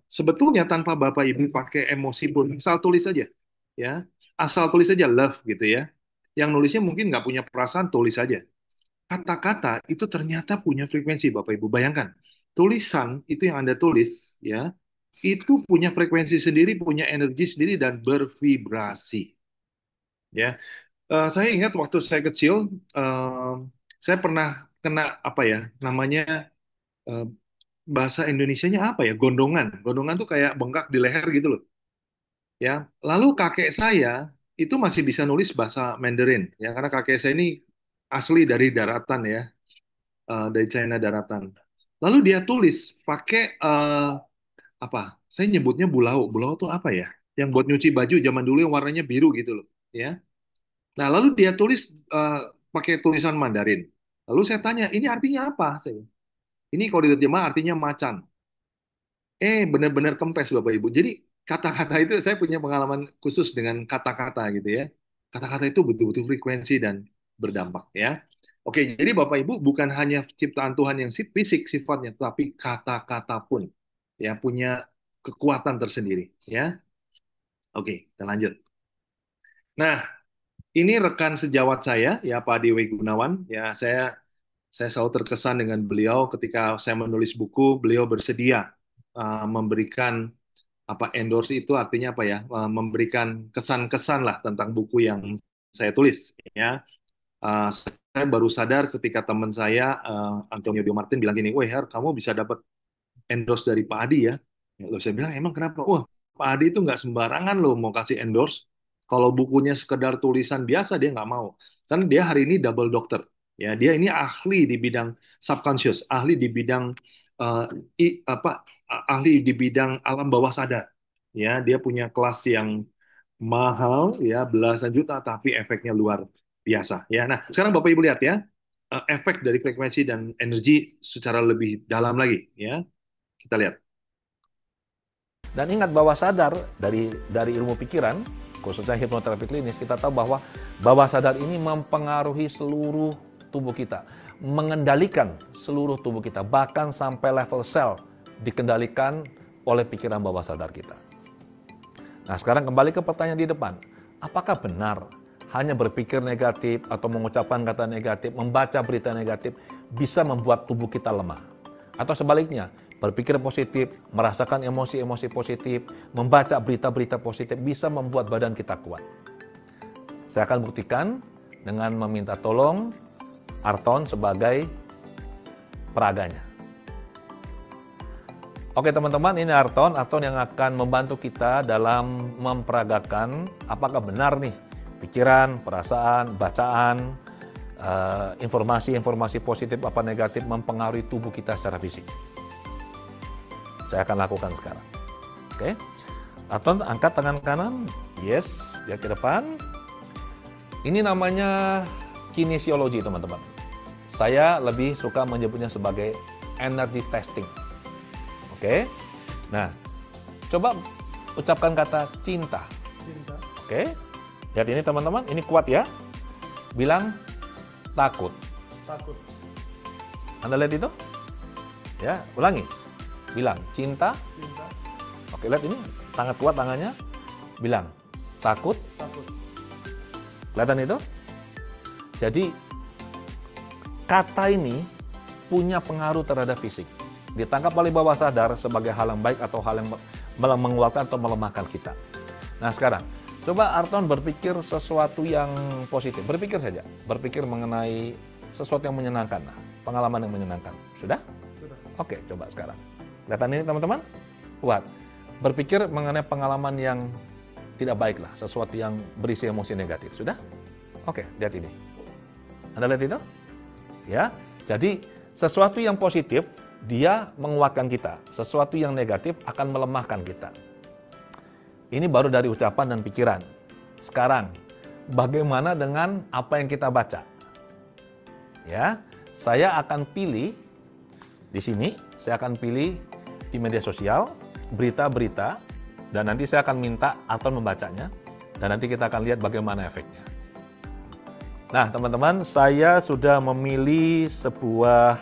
Speaker 2: sebetulnya tanpa Bapak Ibu pakai emosi pun, asal tulis saja, ya, asal tulis saja love gitu ya. Yang nulisnya mungkin nggak punya perasaan, tulis saja. Kata-kata itu ternyata punya frekuensi, Bapak Ibu. Bayangkan, tulisan itu yang Anda tulis, ya, itu punya frekuensi sendiri, punya energi sendiri dan bervibrasi. Ya, saya ingat waktu saya kecil, saya pernah kena apa ya, namanya eh, bahasa Indonesianya apa ya, gondongan. Gondongan tuh kayak bengkak di leher gitu loh. Ya, lalu kakek saya itu masih bisa nulis bahasa Mandarin, ya, karena kakek saya ini asli dari daratan ya, dari China daratan. Lalu dia tulis pakai apa? Saya nyebutnya bulau. Bulau tuh apa ya? Yang buat nyuci baju zaman dulu yang warnanya biru gitu loh, ya. Nah, lalu dia tulis pakai tulisan Mandarin. Lalu saya tanya, ini artinya apa? Ini kalau diterjemah artinya macan. Benar-benar kempes Bapak Ibu. Jadi kata-kata itu saya punya pengalaman khusus dengan kata-kata gitu ya. Kata-kata itu betul-betul frekuensi dan berdampak ya. Oke, jadi Bapak Ibu bukan hanya ciptaan Tuhan yang fisik sifatnya, tapi kata-kata pun ya punya kekuatan tersendiri ya. Oke, kita lanjut. Nah, ini rekan sejawat saya ya Pak Dewi Gunawan ya. Saya selalu terkesan dengan beliau ketika saya menulis buku, beliau bersedia memberikan apa endorse itu artinya apa ya, memberikan kesan-kesan lah tentang buku yang saya tulis ya. Saya baru sadar ketika teman saya Antonio Dio Martin bilang gini, wah Her, kamu bisa dapat endorse dari Pak Adi ya. Lalu saya bilang emang kenapa? Wah, Pak Adi itu nggak sembarangan loh mau kasih endorse. Kalau bukunya sekedar tulisan biasa dia nggak mau. Karena dia hari ini double doctor. Ya, dia ini ahli di bidang subconscious, ahli di bidang eh, apa? Ahli di bidang alam bawah sadar. Ya, dia punya kelas yang mahal ya belasan juta tapi efeknya luar biasa. Ya, nah sekarang Bapak Ibu lihat ya efek dari frekuensi dan energi secara lebih dalam lagi ya. Kita lihat.
Speaker 5: Dan ingat bawah sadar dari ilmu pikiran, khususnya hipnoterapi klinis, kita tahu bahwa bawah sadar ini mempengaruhi seluruh tubuh kita, mengendalikan seluruh tubuh kita, bahkan sampai level sel dikendalikan oleh pikiran bawah sadar kita. Nah, sekarang kembali ke pertanyaan di depan. Apakah benar hanya berpikir negatif atau mengucapkan kata negatif, membaca berita negatif bisa membuat tubuh kita lemah? Atau sebaliknya, berpikir positif, merasakan emosi-emosi positif, membaca berita-berita positif bisa membuat badan kita kuat. Saya akan buktikan dengan meminta tolong Arton sebagai peraganya. Oke teman-teman, ini Arton yang akan membantu kita dalam memperagakan apakah benar nih pikiran, perasaan, bacaan, informasi-informasi positif apa negatif mempengaruhi tubuh kita secara fisik. Saya akan lakukan sekarang. Oke. Arton angkat tangan kanan. Yes, dia ke depan. Ini namanya kinesiologi, teman-teman. Saya lebih suka menyebutnya sebagai energy testing. Oke. Nah, coba ucapkan kata cinta. Cinta. Oke. Lihat ini teman-teman, ini kuat ya. Bilang takut. Takut. Anda lihat itu? Ya, ulangi. Bilang cinta. Cinta. Oke, lihat ini sangat kuat tangannya. Bilang takut. Takut. Kelihatan itu? Jadi kata ini punya pengaruh terhadap fisik. Ditangkap oleh bawah sadar sebagai hal yang baik atau hal yang menguatkan atau melemahkan kita. Nah sekarang, coba Arton berpikir sesuatu yang positif. Berpikir saja. Berpikir mengenai sesuatu yang menyenangkan. Nah, pengalaman yang menyenangkan. Sudah? Sudah. Oke, coba sekarang. Kelihatan ini teman-teman? Kuat. Berpikir mengenai pengalaman yang tidak baik lah. Sesuatu yang berisi emosi negatif. Sudah? Oke, lihat ini. Anda lihat itu? Ya. Jadi sesuatu yang positif dia menguatkan kita, sesuatu yang negatif akan melemahkan kita. Ini baru dari ucapan dan pikiran. Sekarang, bagaimana dengan apa yang kita baca? Ya, saya akan pilih di sini, saya akan pilih di media sosial berita-berita dan nanti saya akan minta Anton membacanya dan nanti kita akan lihat bagaimana efeknya. Nah, teman-teman, saya sudah memilih sebuah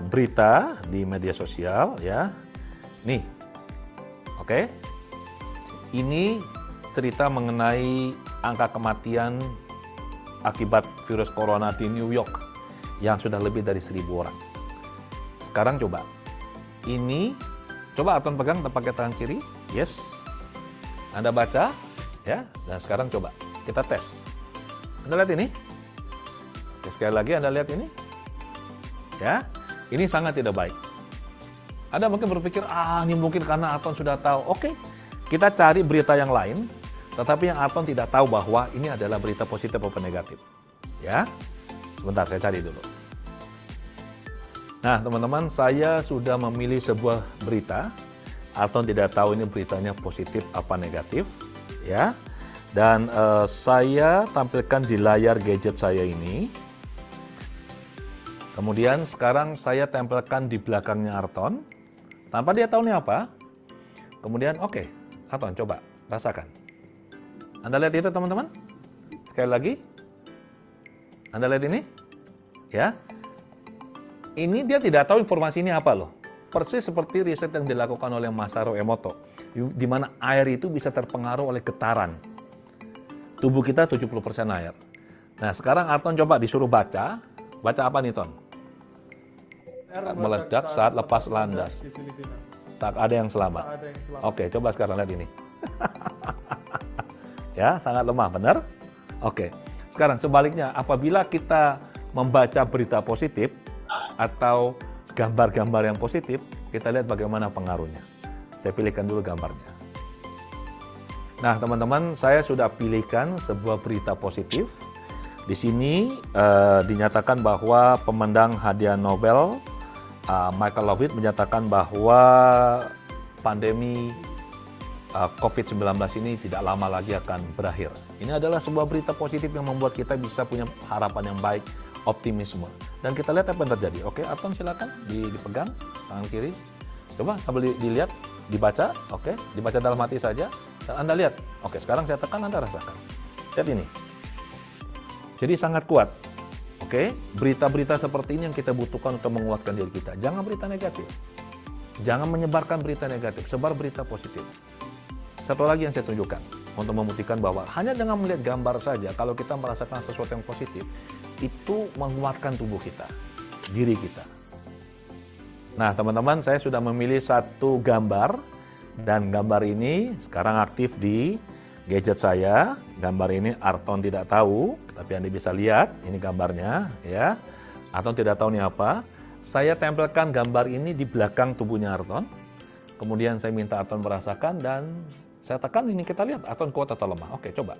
Speaker 5: berita di media sosial ya. Nih. Oke. Ini cerita mengenai angka kematian akibat virus corona di New York yang sudah lebih dari 1.000 orang. Sekarang coba, ini, coba Anton pegang pakai tangan kiri, yes. Anda baca, ya, dan sekarang coba, kita tes. Anda lihat ini? Oke, sekali lagi Anda lihat ini? Ya, ini sangat tidak baik. Anda mungkin berpikir, ini mungkin karena Anton sudah tahu. Oke, kita cari berita yang lain, tetapi yang Anton tidak tahu bahwa ini adalah berita positif atau negatif. Ya, sebentar saya cari dulu. Nah, teman-teman, saya sudah memilih sebuah berita. Anton tidak tahu ini beritanya positif apa negatif, ya. Dan saya tampilkan di layar gadget saya ini. Kemudian sekarang saya tempelkan di belakangnya Anton, tanpa dia tahu ini apa. Kemudian, oke, Anton coba rasakan. Anda lihat itu, teman-teman? Sekali lagi. Anda lihat ini? Ya. Ini dia tidak tahu informasi ini apa loh. Persis seperti riset yang dilakukan oleh Masaru Emoto, di mana air itu bisa terpengaruh oleh getaran. Tubuh kita 70% air. Nah, sekarang Anton coba disuruh baca. Baca apa nih, Ton? Meledak saat lepas landas. Tak ada yang selamat. Oke, coba sekarang lihat ini. Ya, sangat lemah, benar? Oke. Sekarang sebaliknya, apabila kita membaca berita positif, atau gambar-gambar yang positif, kita lihat bagaimana pengaruhnya. Saya pilihkan dulu gambarnya. Nah, teman-teman, saya sudah pilihkan sebuah berita positif. Di sini dinyatakan bahwa pemenang hadiah Nobel Michael Levitt menyatakan bahwa pandemi COVID-19 ini tidak lama lagi akan berakhir. Ini adalah sebuah berita positif yang membuat kita bisa punya harapan yang baik, optimisme. Dan kita lihat apa yang terjadi. Oke, Anton silakan dipegang tangan kiri. Coba sambil dilihat, dibaca. Oke, dibaca dalam hati saja. Dan Anda lihat. Oke, sekarang saya tekan, Anda rasakan. Lihat ini. Jadi sangat kuat. Oke, berita-berita seperti ini yang kita butuhkan untuk menguatkan diri kita. Jangan berita negatif. Jangan menyebarkan berita negatif, sebar berita positif. Satu lagi yang saya tunjukkan untuk membuktikan bahwa hanya dengan melihat gambar saja, kalau kita merasakan sesuatu yang positif, itu menguatkan tubuh kita, diri kita. Nah, teman-teman, saya sudah memilih satu gambar, dan gambar ini sekarang aktif di gadget saya. Gambar ini Anton tidak tahu, tapi Anda bisa lihat, ini gambarnya, ya. Anton tidak tahu ini apa. Saya tempelkan gambar ini di belakang tubuhnya Anton. Kemudian saya minta Anton merasakan dan saya tekan ini, kita lihat Anton kuat atau lemah. Oke, coba.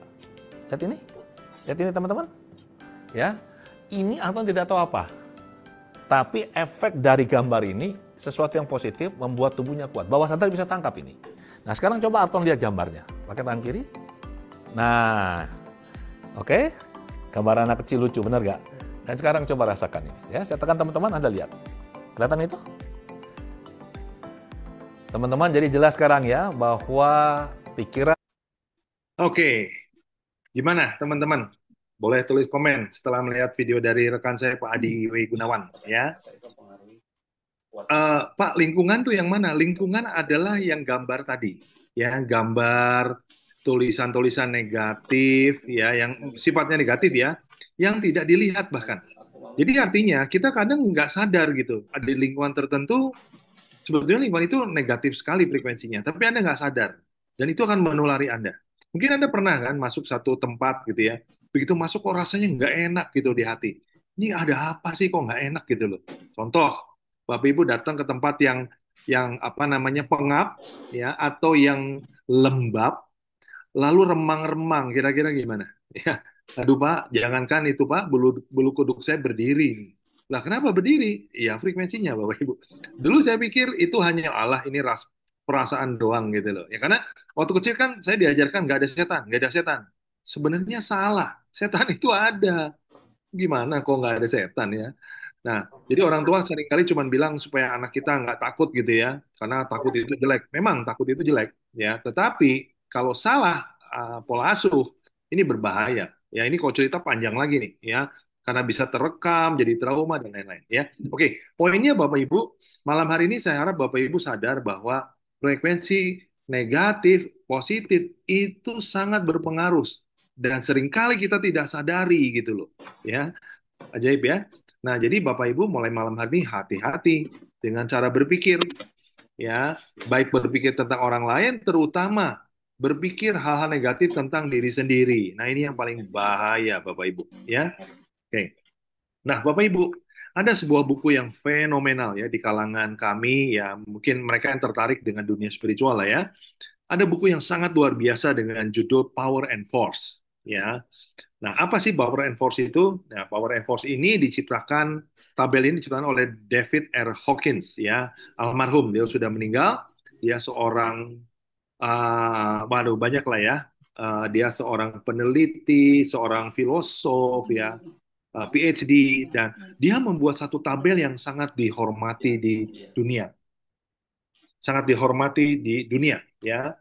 Speaker 5: Lihat ini. Lihat ini, teman-teman. Ya. Ini Anton tidak tahu apa. Tapi efek dari gambar ini, sesuatu yang positif membuat tubuhnya kuat. Bawah sadar bisa tangkap ini. Nah, sekarang coba Anton lihat gambarnya. Pakai tangan kiri. Nah, oke. Gambar anak kecil lucu, benar gak? Dan sekarang coba rasakan ini. Ya, saya tekan teman-teman, Anda lihat. Kelihatan itu? Teman-teman, jadi jelas sekarang ya, bahwa pikiran...
Speaker 2: Oke, gimana teman-teman? Boleh tulis komen setelah melihat video dari rekan saya Pak Adi W. Gunawan, ya. Pak, lingkungan tuh yang mana? Lingkungan adalah yang gambar tadi, ya, gambar tulisan-tulisan negatif, ya, yang sifatnya negatif, ya, yang tidak dilihat bahkan. Jadi artinya kita kadang nggak sadar gitu, ada di lingkungan tertentu, sebetulnya lingkungan itu negatif sekali frekuensinya, tapi Anda nggak sadar, dan itu akan menulari Anda. Mungkin Anda pernah kan masuk satu tempat gitu ya, begitu masuk kok rasanya nggak enak gitu di hati. Ini ada apa sih kok nggak enak gitu loh. Contoh, Bapak Ibu datang ke tempat yang apa namanya pengap ya atau yang lembab, lalu remang-remang, kira-kira gimana? Ya, Aduh Pak, jangankan itu Pak, bulu bulu kuduk saya berdiri. Lah kenapa berdiri? Ya frekuensinya Bapak Ibu. Dulu saya pikir itu hanya Allah ini perasaan doang gitu loh. Ya karena waktu kecil kan saya diajarkan nggak ada setan, nggak ada setan. Sebenarnya salah. Setan itu ada. Gimana kok nggak ada setan ya? Nah, jadi orang tua seringkali cuma bilang supaya anak kita nggak takut gitu ya, karena takut itu jelek. Memang takut itu jelek, ya. Tetapi kalau salah pola asuh, ini berbahaya. Ya, ini kalau cerita panjang lagi nih, ya, karena bisa terekam, jadi trauma dan lain-lain. Ya, oke. Poinnya Bapak Ibu, malam hari ini saya harap Bapak Ibu sadar bahwa frekuensi negatif, positif itu sangat berpengaruh dan seringkali kita tidak sadari gitu loh, ya. Ajaib ya. Nah, jadi Bapak Ibu mulai malam hari ini hati-hati dengan cara berpikir ya, baik berpikir tentang orang lain terutama berpikir hal-hal negatif tentang diri sendiri. Nah, ini yang paling bahaya Bapak Ibu ya. Oke. Nah, Bapak Ibu, ada sebuah buku yang fenomenal ya di kalangan kami ya, mungkin mereka yang tertarik dengan dunia spiritual lah ya. Ada buku yang sangat luar biasa dengan judul Power and Force ya. Nah, apa sih Power and Force itu? Nah, Power and Force ini tabel ini diciptakan oleh David R. Hawkins, ya, almarhum. Dia sudah meninggal. Dia seorang, waduh, banyak lah ya. Dia seorang peneliti, seorang filosof, ya, PhD, dan dia membuat satu tabel yang sangat dihormati di dunia. Sangat dihormati di dunia, ya,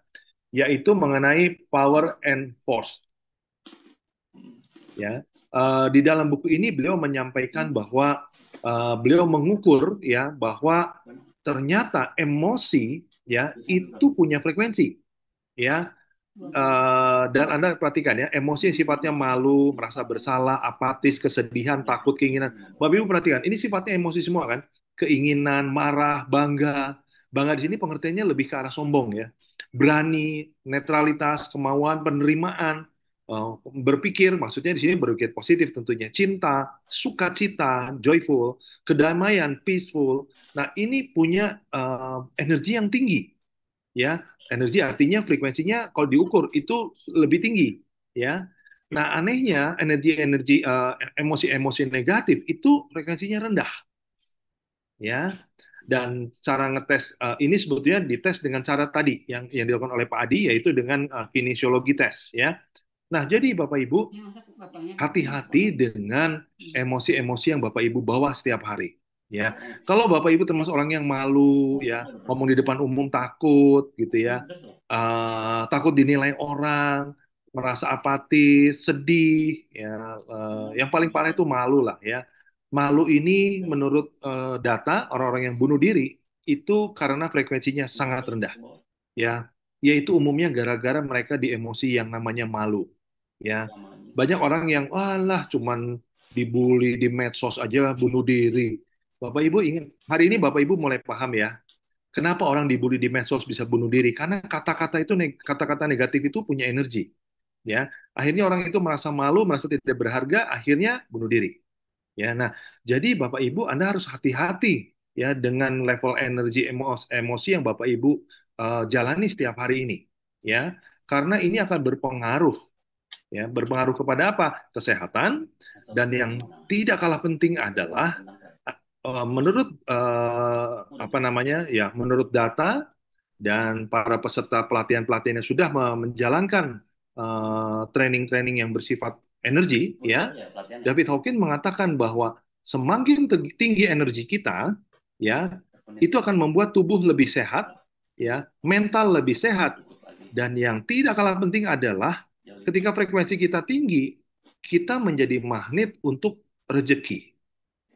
Speaker 2: yaitu mengenai Power and Force. Ya, di dalam buku ini beliau menyampaikan bahwa beliau mengukur ya bahwa ternyata emosi ya itu punya frekuensi ya. Dan Anda perhatikan ya, emosi yang sifatnya malu, merasa bersalah, apatis, kesedihan, takut, keinginan. Bapak Ibu perhatikan, ini sifatnya emosi semua kan? Keinginan, marah, bangga. Bangga di sini pengertiannya lebih ke arah sombong ya. Berani, netralitas, kemauan, penerimaan, berpikir, maksudnya di sini berpikir positif tentunya. Cinta, sukacita, joyful, kedamaian, peaceful. Nah, ini punya energi yang tinggi ya. Energi artinya frekuensinya kalau diukur itu lebih tinggi ya. Nah, anehnya energi-energi emosi-emosi negatif itu frekuensinya rendah ya. Dan cara ngetes ini sebetulnya dites dengan cara tadi yang dilakukan oleh Pak Adi, yaitu dengan kinesiologi tes ya. Nah, jadi Bapak Ibu hati-hati dengan emosi-emosi yang Bapak Ibu bawa setiap hari. Ya, kalau Bapak Ibu termasuk orang yang malu, ya, ngomong di depan umum takut, gitu ya, takut dinilai orang, merasa apatis, sedih, ya, yang paling parah itu malu lah, ya. Malu ini menurut data orang-orang yang bunuh diri itu karena frekuensinya sangat rendah, ya, yaitu umumnya gara-gara mereka di emosi yang namanya malu, ya. Banyak orang yang, walah, cuman dibully di medsos aja bunuh diri. Bapak Ibu ingat, hari ini Bapak Ibu mulai paham ya, kenapa orang dibully di medsos bisa bunuh diri? Karena kata-kata itu, kata-kata negatif itu punya energi, ya. Akhirnya orang itu merasa malu, merasa tidak berharga, akhirnya bunuh diri. Ya, nah, jadi Bapak Ibu Anda harus hati-hati ya dengan level energi emosi yang Bapak Ibu jalani setiap hari ini, ya. Karena ini akan berpengaruh, ya, berpengaruh kepada apa? Kesehatan, dan yang tidak kalah penting adalah menurut apa namanya ya, menurut data dan para peserta pelatihan-pelatihan yang sudah menjalankan training-training yang bersifat energi, ya, David Hawkins mengatakan bahwa semakin tinggi energi kita, ya, itu akan membuat tubuh lebih sehat, ya, mental lebih sehat, dan yang tidak kalah penting adalah ketika frekuensi kita tinggi, kita menjadi magnet untuk rezeki.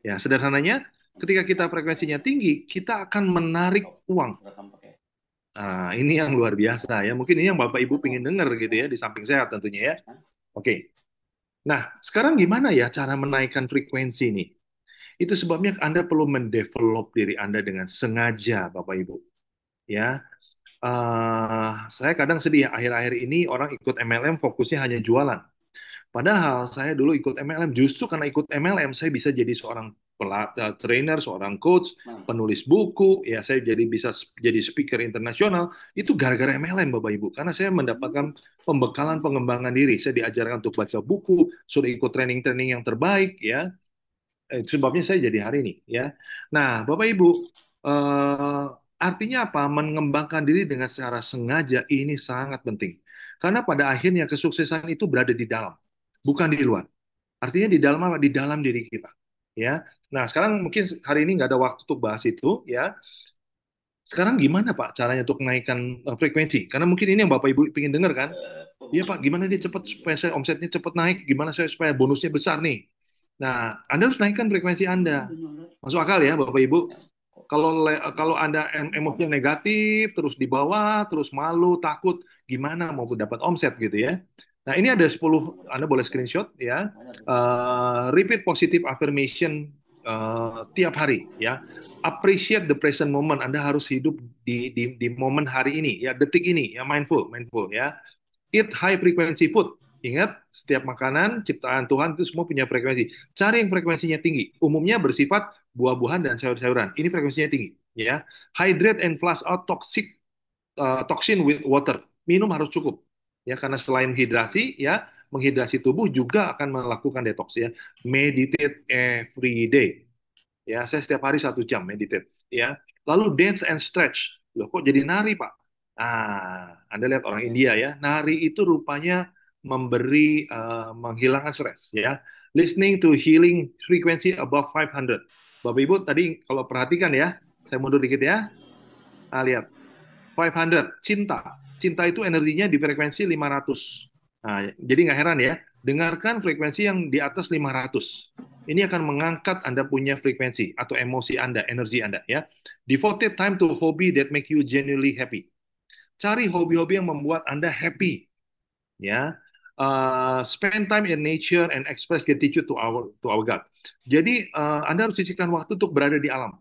Speaker 2: Ya, sederhananya, ketika kita frekuensinya tinggi, kita akan menarik uang. Nah, ini yang luar biasa ya. Mungkin ini yang Bapak Ibu pengen dengar gitu ya, di samping sehat tentunya ya. Oke. Nah, sekarang gimana ya cara menaikkan frekuensi ini? Itu sebabnya Anda perlu mendevelop diri Anda dengan sengaja, Bapak Ibu. Ya, saya kadang sedih akhir-akhir ini orang ikut MLM fokusnya hanya jualan. Padahal saya dulu ikut MLM, justru karena ikut MLM saya bisa jadi seorang trainer, seorang coach, penulis buku, ya saya jadi bisa jadi speaker internasional, itu gara-gara MLM Bapak Ibu. Karena saya mendapatkan pembekalan pengembangan diri. Saya diajarkan untuk baca buku, sudah ikut training-training yang terbaik, ya. Sebabnya saya jadi hari ini, ya. Nah, Bapak Ibu, artinya apa? Mengembangkan diri dengan secara sengaja ini sangat penting. Karena pada akhirnya kesuksesan itu berada di dalam, bukan di luar. Artinya di dalam apa? Di dalam diri kita. Ya. Nah, sekarang mungkin hari ini nggak ada waktu untuk bahas itu, ya. Sekarang gimana Pak caranya untuk menaikkan frekuensi? Karena mungkin ini yang Bapak Ibu ingin dengar kan? Iya Pak, gimana dia cepat supaya saya omsetnya cepat naik? Gimana saya supaya bonusnya besar nih? Nah, Anda harus naikkan frekuensi Anda. Masuk akal ya Bapak Ibu? Kalau Anda emosi yang negatif, terus di bawah, terus malu, takut, gimana mau dapat omset gitu ya? Nah, ini ada 10, Anda boleh screenshot ya. Repeat positive affirmation tiap hari ya. Appreciate the present moment. Anda harus hidup di momen hari ini ya, detik ini ya, mindful ya. Eat high frequency food. Ingat, setiap makanan ciptaan Tuhan itu semua punya frekuensi. Cari yang frekuensinya tinggi. Umumnya bersifat buah-buahan dan sayur-sayuran. Ini frekuensinya tinggi, ya. Hydrate and flush out toxin with water. Minum harus cukup, ya. Karena selain hidrasi, ya, menghidrasi tubuh juga akan melakukan detox, ya. Meditate every day. Ya, saya setiap hari 1 jam meditate, ya. Lalu dance and stretch. Loh, kok jadi nari, Pak? Anda lihat orang India ya, nari itu rupanya menghilangkan stres ya. Listening to healing frequency above 500. Bapak Ibu tadi kalau perhatikan ya, saya mundur dikit ya. Lihat. 500, cinta. Cinta itu energinya di frekuensi 500. Nah, jadi nggak heran ya, dengarkan frekuensi yang di atas 500. Ini akan mengangkat Anda punya frekuensi atau emosi Anda, energi Anda ya. Devoted time to hobby that make you genuinely happy. Cari hobi-hobi yang membuat Anda happy. Ya. Spend time in nature and express gratitude to our God. Jadi Anda harus sisihkan waktu untuk berada di alam.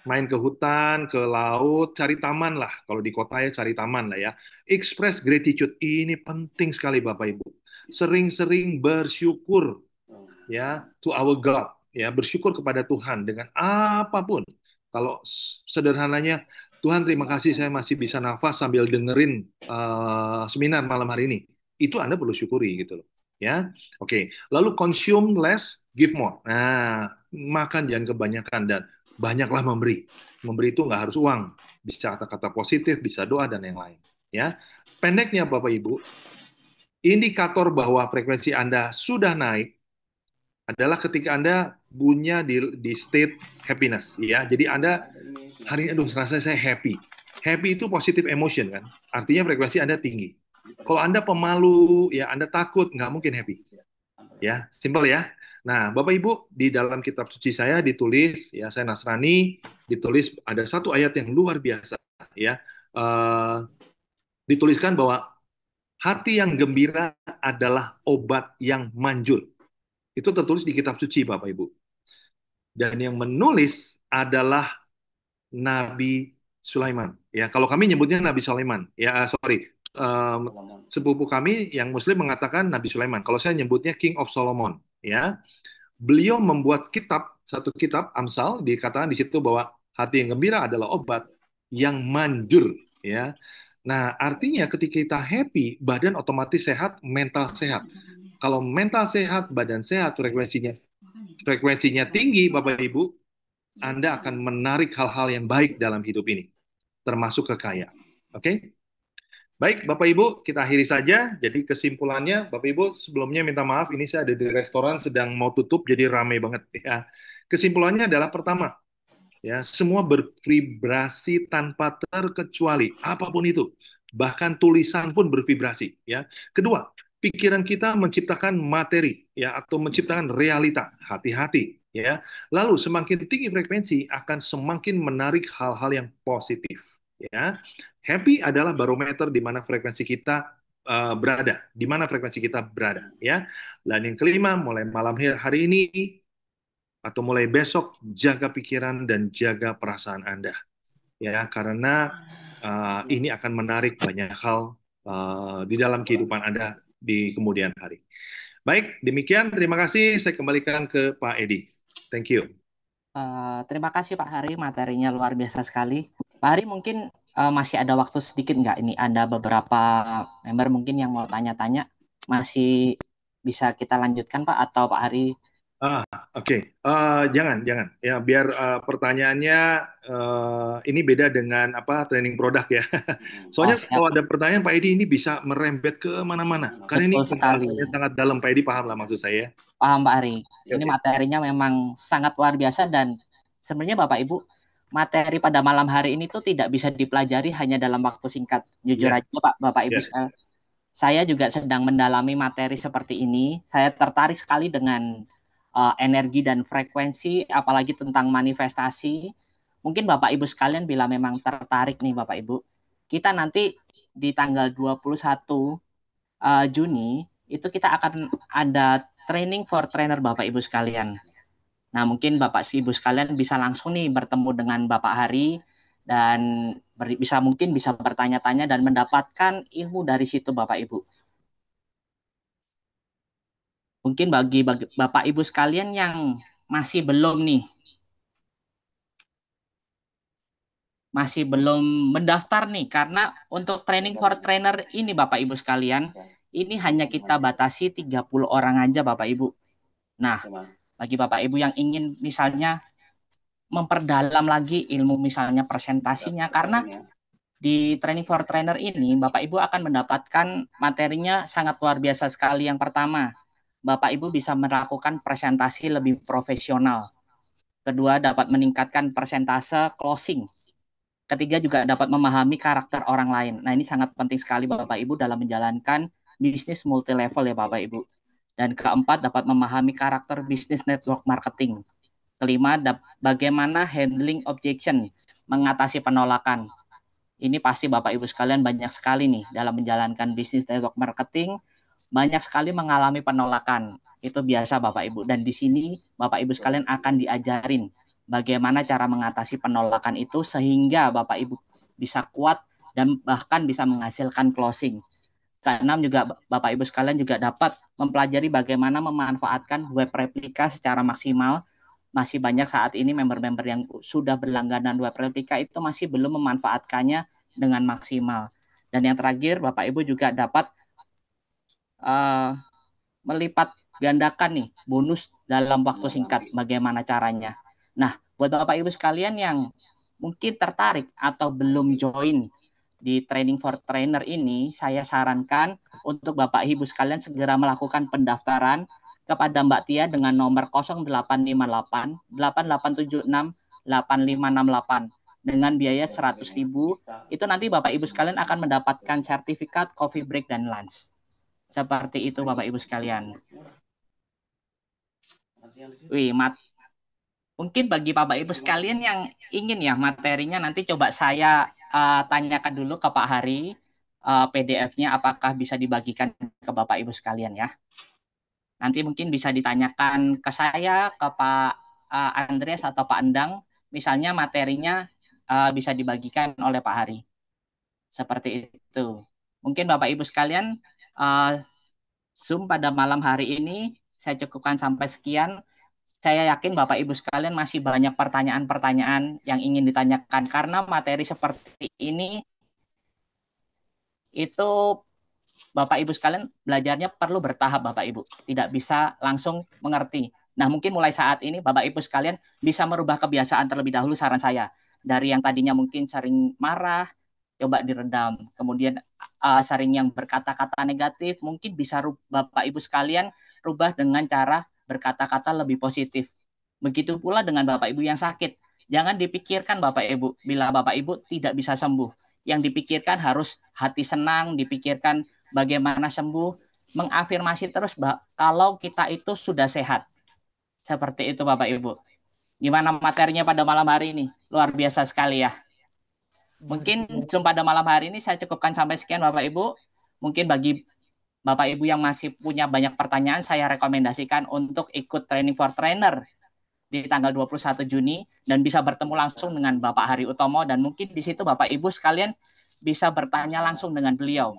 Speaker 2: Main ke hutan, ke laut, cari taman lah. Kalau di kota ya cari taman lah ya. Express gratitude ini penting sekali Bapak Ibu. Sering-sering bersyukur ya to our God ya, bersyukur kepada Tuhan dengan apapun. Kalau sederhananya, Tuhan terima kasih saya masih bisa nafas sambil dengerin seminar malam hari ini. Itu Anda perlu syukuri gitu loh. Ya, oke. Lalu consume less, give more. Nah, makan jangan kebanyakan dan banyaklah memberi. Memberi itu nggak harus uang, bisa kata-kata positif, bisa doa dan yang lain. Ya, pendeknya Bapak Ibu, indikator bahwa frekuensi Anda sudah naik adalah ketika Anda punya di state happiness. Ya, jadi Anda hari ini, aduh, rasa saya happy. Happy itu positive emotion kan, artinya frekuensi Anda tinggi. Kalau Anda pemalu, ya Anda takut, nggak mungkin happy. Ya, simple ya. Nah, Bapak Ibu, di dalam kitab suci saya ditulis, ya saya Nasrani, ditulis ada satu ayat yang luar biasa, ya. Dituliskan bahwa hati yang gembira adalah obat yang manjur. Itu tertulis di kitab suci, Bapak Ibu. Dan yang menulis adalah Nabi Sulaiman. Ya, kalau kami nyebutnya Nabi Sulaiman. Ya, sorry. Sepupu kami yang Muslim mengatakan Nabi Sulaiman. Kalau saya nyebutnya King of Solomon. Ya, beliau membuat satu kitab Amsal, dikatakan di situ bahwa hati yang gembira adalah obat yang manjur. Ya, nah artinya ketika kita happy, badan otomatis sehat, mental sehat. Kalau mental sehat, badan sehat, frekuensinya tinggi, Bapak Ibu, Anda akan menarik hal-hal yang baik dalam hidup ini, termasuk kekayaan. Oke? Baik, Bapak Ibu, kita akhiri saja. Jadi kesimpulannya, Bapak Ibu, sebelumnya minta maaf, ini saya ada di restoran sedang mau tutup, jadi ramai banget. Ya. Kesimpulannya adalah pertama, ya semua bervibrasi tanpa terkecuali, apapun itu. Bahkan tulisan pun bervibrasi. Ya. Kedua, pikiran kita menciptakan materi, ya, atau menciptakan realita. Hati-hati. Ya. Lalu semakin tinggi frekuensi akan semakin menarik hal-hal yang positif. Ya, happy adalah barometer di mana frekuensi kita berada, di mana frekuensi kita berada. Ya, dan yang kelima, mulai malam hari ini atau mulai besok, jaga pikiran dan jaga perasaan Anda. Ya, karena ini akan menarik banyak hal di dalam kehidupan Anda di kemudian hari. Baik, demikian. Terima kasih. Saya kembalikan ke Pak Edi. Thank you.
Speaker 1: Terima kasih Pak Hari, materinya luar biasa sekali. Pak Hari mungkin masih ada waktu sedikit nggak? Ini ada beberapa member mungkin yang mau tanya-tanya. Masih bisa kita lanjutkan Pak atau Pak Hari?
Speaker 2: Oke. Jangan. Ya, biar pertanyaannya ini beda dengan apa training produk ya.
Speaker 1: Oh,
Speaker 2: Soalnya
Speaker 1: siap.
Speaker 2: kalau ada pertanyaan Pak Edi ini bisa merembet ke mana-mana. Karena ini
Speaker 1: Betul sekali.
Speaker 2: pembahasannya sangat dalam, Pak Edi paham lah maksud saya.
Speaker 1: Paham Pak Ari.
Speaker 2: Oke,
Speaker 1: Ini
Speaker 2: oke.
Speaker 1: materinya memang sangat luar biasa dan sebenarnya Bapak Ibu, materi pada malam hari ini tuh tidak bisa dipelajari hanya dalam waktu singkat. Jujur
Speaker 2: Yes,
Speaker 1: aja Pak, Bapak Ibu
Speaker 2: yes.
Speaker 1: sekalian, saya juga sedang mendalami materi seperti ini. Saya tertarik sekali dengan energi dan frekuensi, apalagi tentang manifestasi. Mungkin Bapak Ibu sekalian bila memang tertarik nih Bapak Ibu, kita nanti di tanggal 21 Juni itu kita akan ada training for trainer Bapak Ibu sekalian. Nah, mungkin Bapak Ibu sekalian bisa langsung nih bertemu dengan Bapak Hari dan mungkin bisa bertanya-tanya dan mendapatkan ilmu dari situ Bapak Ibu. Mungkin bagi Bapak Ibu sekalian yang masih belum mendaftar nih, karena untuk training for trainer ini Bapak Ibu sekalian, ini hanya kita batasi 30 orang aja Bapak Ibu. Nah, bagi Bapak Ibu yang ingin misalnya memperdalam lagi ilmu misalnya presentasinya, karena di training for trainer ini Bapak Ibu akan mendapatkan materinya sangat luar biasa sekali. Yang pertama, Bapak Ibu bisa melakukan presentasi lebih profesional. Kedua, dapat meningkatkan persentase closing. Ketiga, juga dapat memahami karakter orang lain. Nah, ini sangat penting sekali Bapak Ibu dalam menjalankan bisnis multi level ya Bapak Ibu. Dan keempat, dapat memahami karakter bisnis network marketing. Kelima, bagaimana handling objection, mengatasi penolakan. Ini pasti Bapak Ibu sekalian banyak sekali nih dalam menjalankan bisnis network marketing, banyak sekali mengalami penolakan. Itu biasa Bapak Ibu. Dan di sini Bapak Ibu sekalian akan diajarin bagaimana cara mengatasi penolakan itu sehingga Bapak Ibu bisa kuat dan bahkan bisa menghasilkan closing. Keenam juga Bapak Ibu sekalian juga dapat mempelajari bagaimana memanfaatkan web replika secara maksimal. Masih banyak saat ini member-member yang sudah berlangganan web replika itu masih belum memanfaatkannya dengan maksimal. Dan yang terakhir Bapak Ibu juga dapat melipat gandakan nih bonus dalam waktu singkat. Bagaimana caranya? Nah, buat Bapak Ibu sekalian yang mungkin tertarik atau belum join di training for trainer ini, saya sarankan untuk Bapak Ibu sekalian segera melakukan pendaftaran kepada Mbak Tia dengan nomor 0858 8876 8568 dengan biaya 100.000. Itu nanti Bapak Ibu sekalian akan mendapatkan sertifikat coffee break dan lunch. Seperti itu Bapak Ibu sekalian. Mungkin bagi Bapak Ibu sekalian yang ingin ya materinya nanti coba saya tanyakan dulu ke Pak Hari, PDF-nya apakah bisa dibagikan ke Bapak Ibu sekalian ya. Nanti mungkin bisa ditanyakan ke saya, ke Pak Andreas atau Pak Endang, misalnya materinya bisa dibagikan oleh Pak Hari. Seperti itu. Mungkin Bapak Ibu sekalian, Zoom pada malam hari ini saya cukupkan sampai sekian. Saya yakin Bapak Ibu sekalian masih banyak pertanyaan-pertanyaan yang ingin ditanyakan karena materi seperti ini itu Bapak Ibu sekalian belajarnya perlu bertahap Bapak Ibu. Tidak bisa langsung mengerti. Nah, mungkin mulai saat ini Bapak Ibu sekalian bisa merubah kebiasaan terlebih dahulu saran saya. Dari yang tadinya mungkin sering marah, coba diredam. Kemudian sering yang berkata-kata negatif, mungkin bisa Bapak Ibu sekalian rubah dengan cara berkata-kata lebih positif. Begitu pula dengan Bapak Ibu yang sakit. Jangan dipikirkan Bapak Ibu, bila Bapak Ibu tidak bisa sembuh. Yang dipikirkan harus hati senang, dipikirkan bagaimana sembuh, mengafirmasi terus kalau kita itu sudah sehat. Seperti itu Bapak Ibu. Gimana materinya pada malam hari ini? Luar biasa sekali ya. Mungkin Zoom pada malam hari ini saya cukupkan sampai sekian Bapak Ibu. Mungkin bagi Bapak Ibu yang masih punya banyak pertanyaan, saya rekomendasikan untuk ikut training for trainer di tanggal 21 Juni dan bisa bertemu langsung dengan Bapak Hari Utomo dan mungkin di situ Bapak Ibu sekalian bisa bertanya langsung dengan beliau.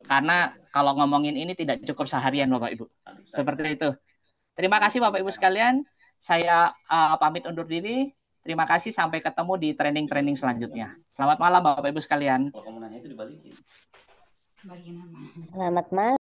Speaker 1: Karena kalau ngomongin ini tidak cukup seharian Bapak Ibu. Seperti itu. Terima kasih Bapak Ibu sekalian. Saya pamit undur diri. Terima kasih, sampai ketemu di training-training selanjutnya. Selamat malam Bapak Ibu sekalian.
Speaker 6: Selamat malam.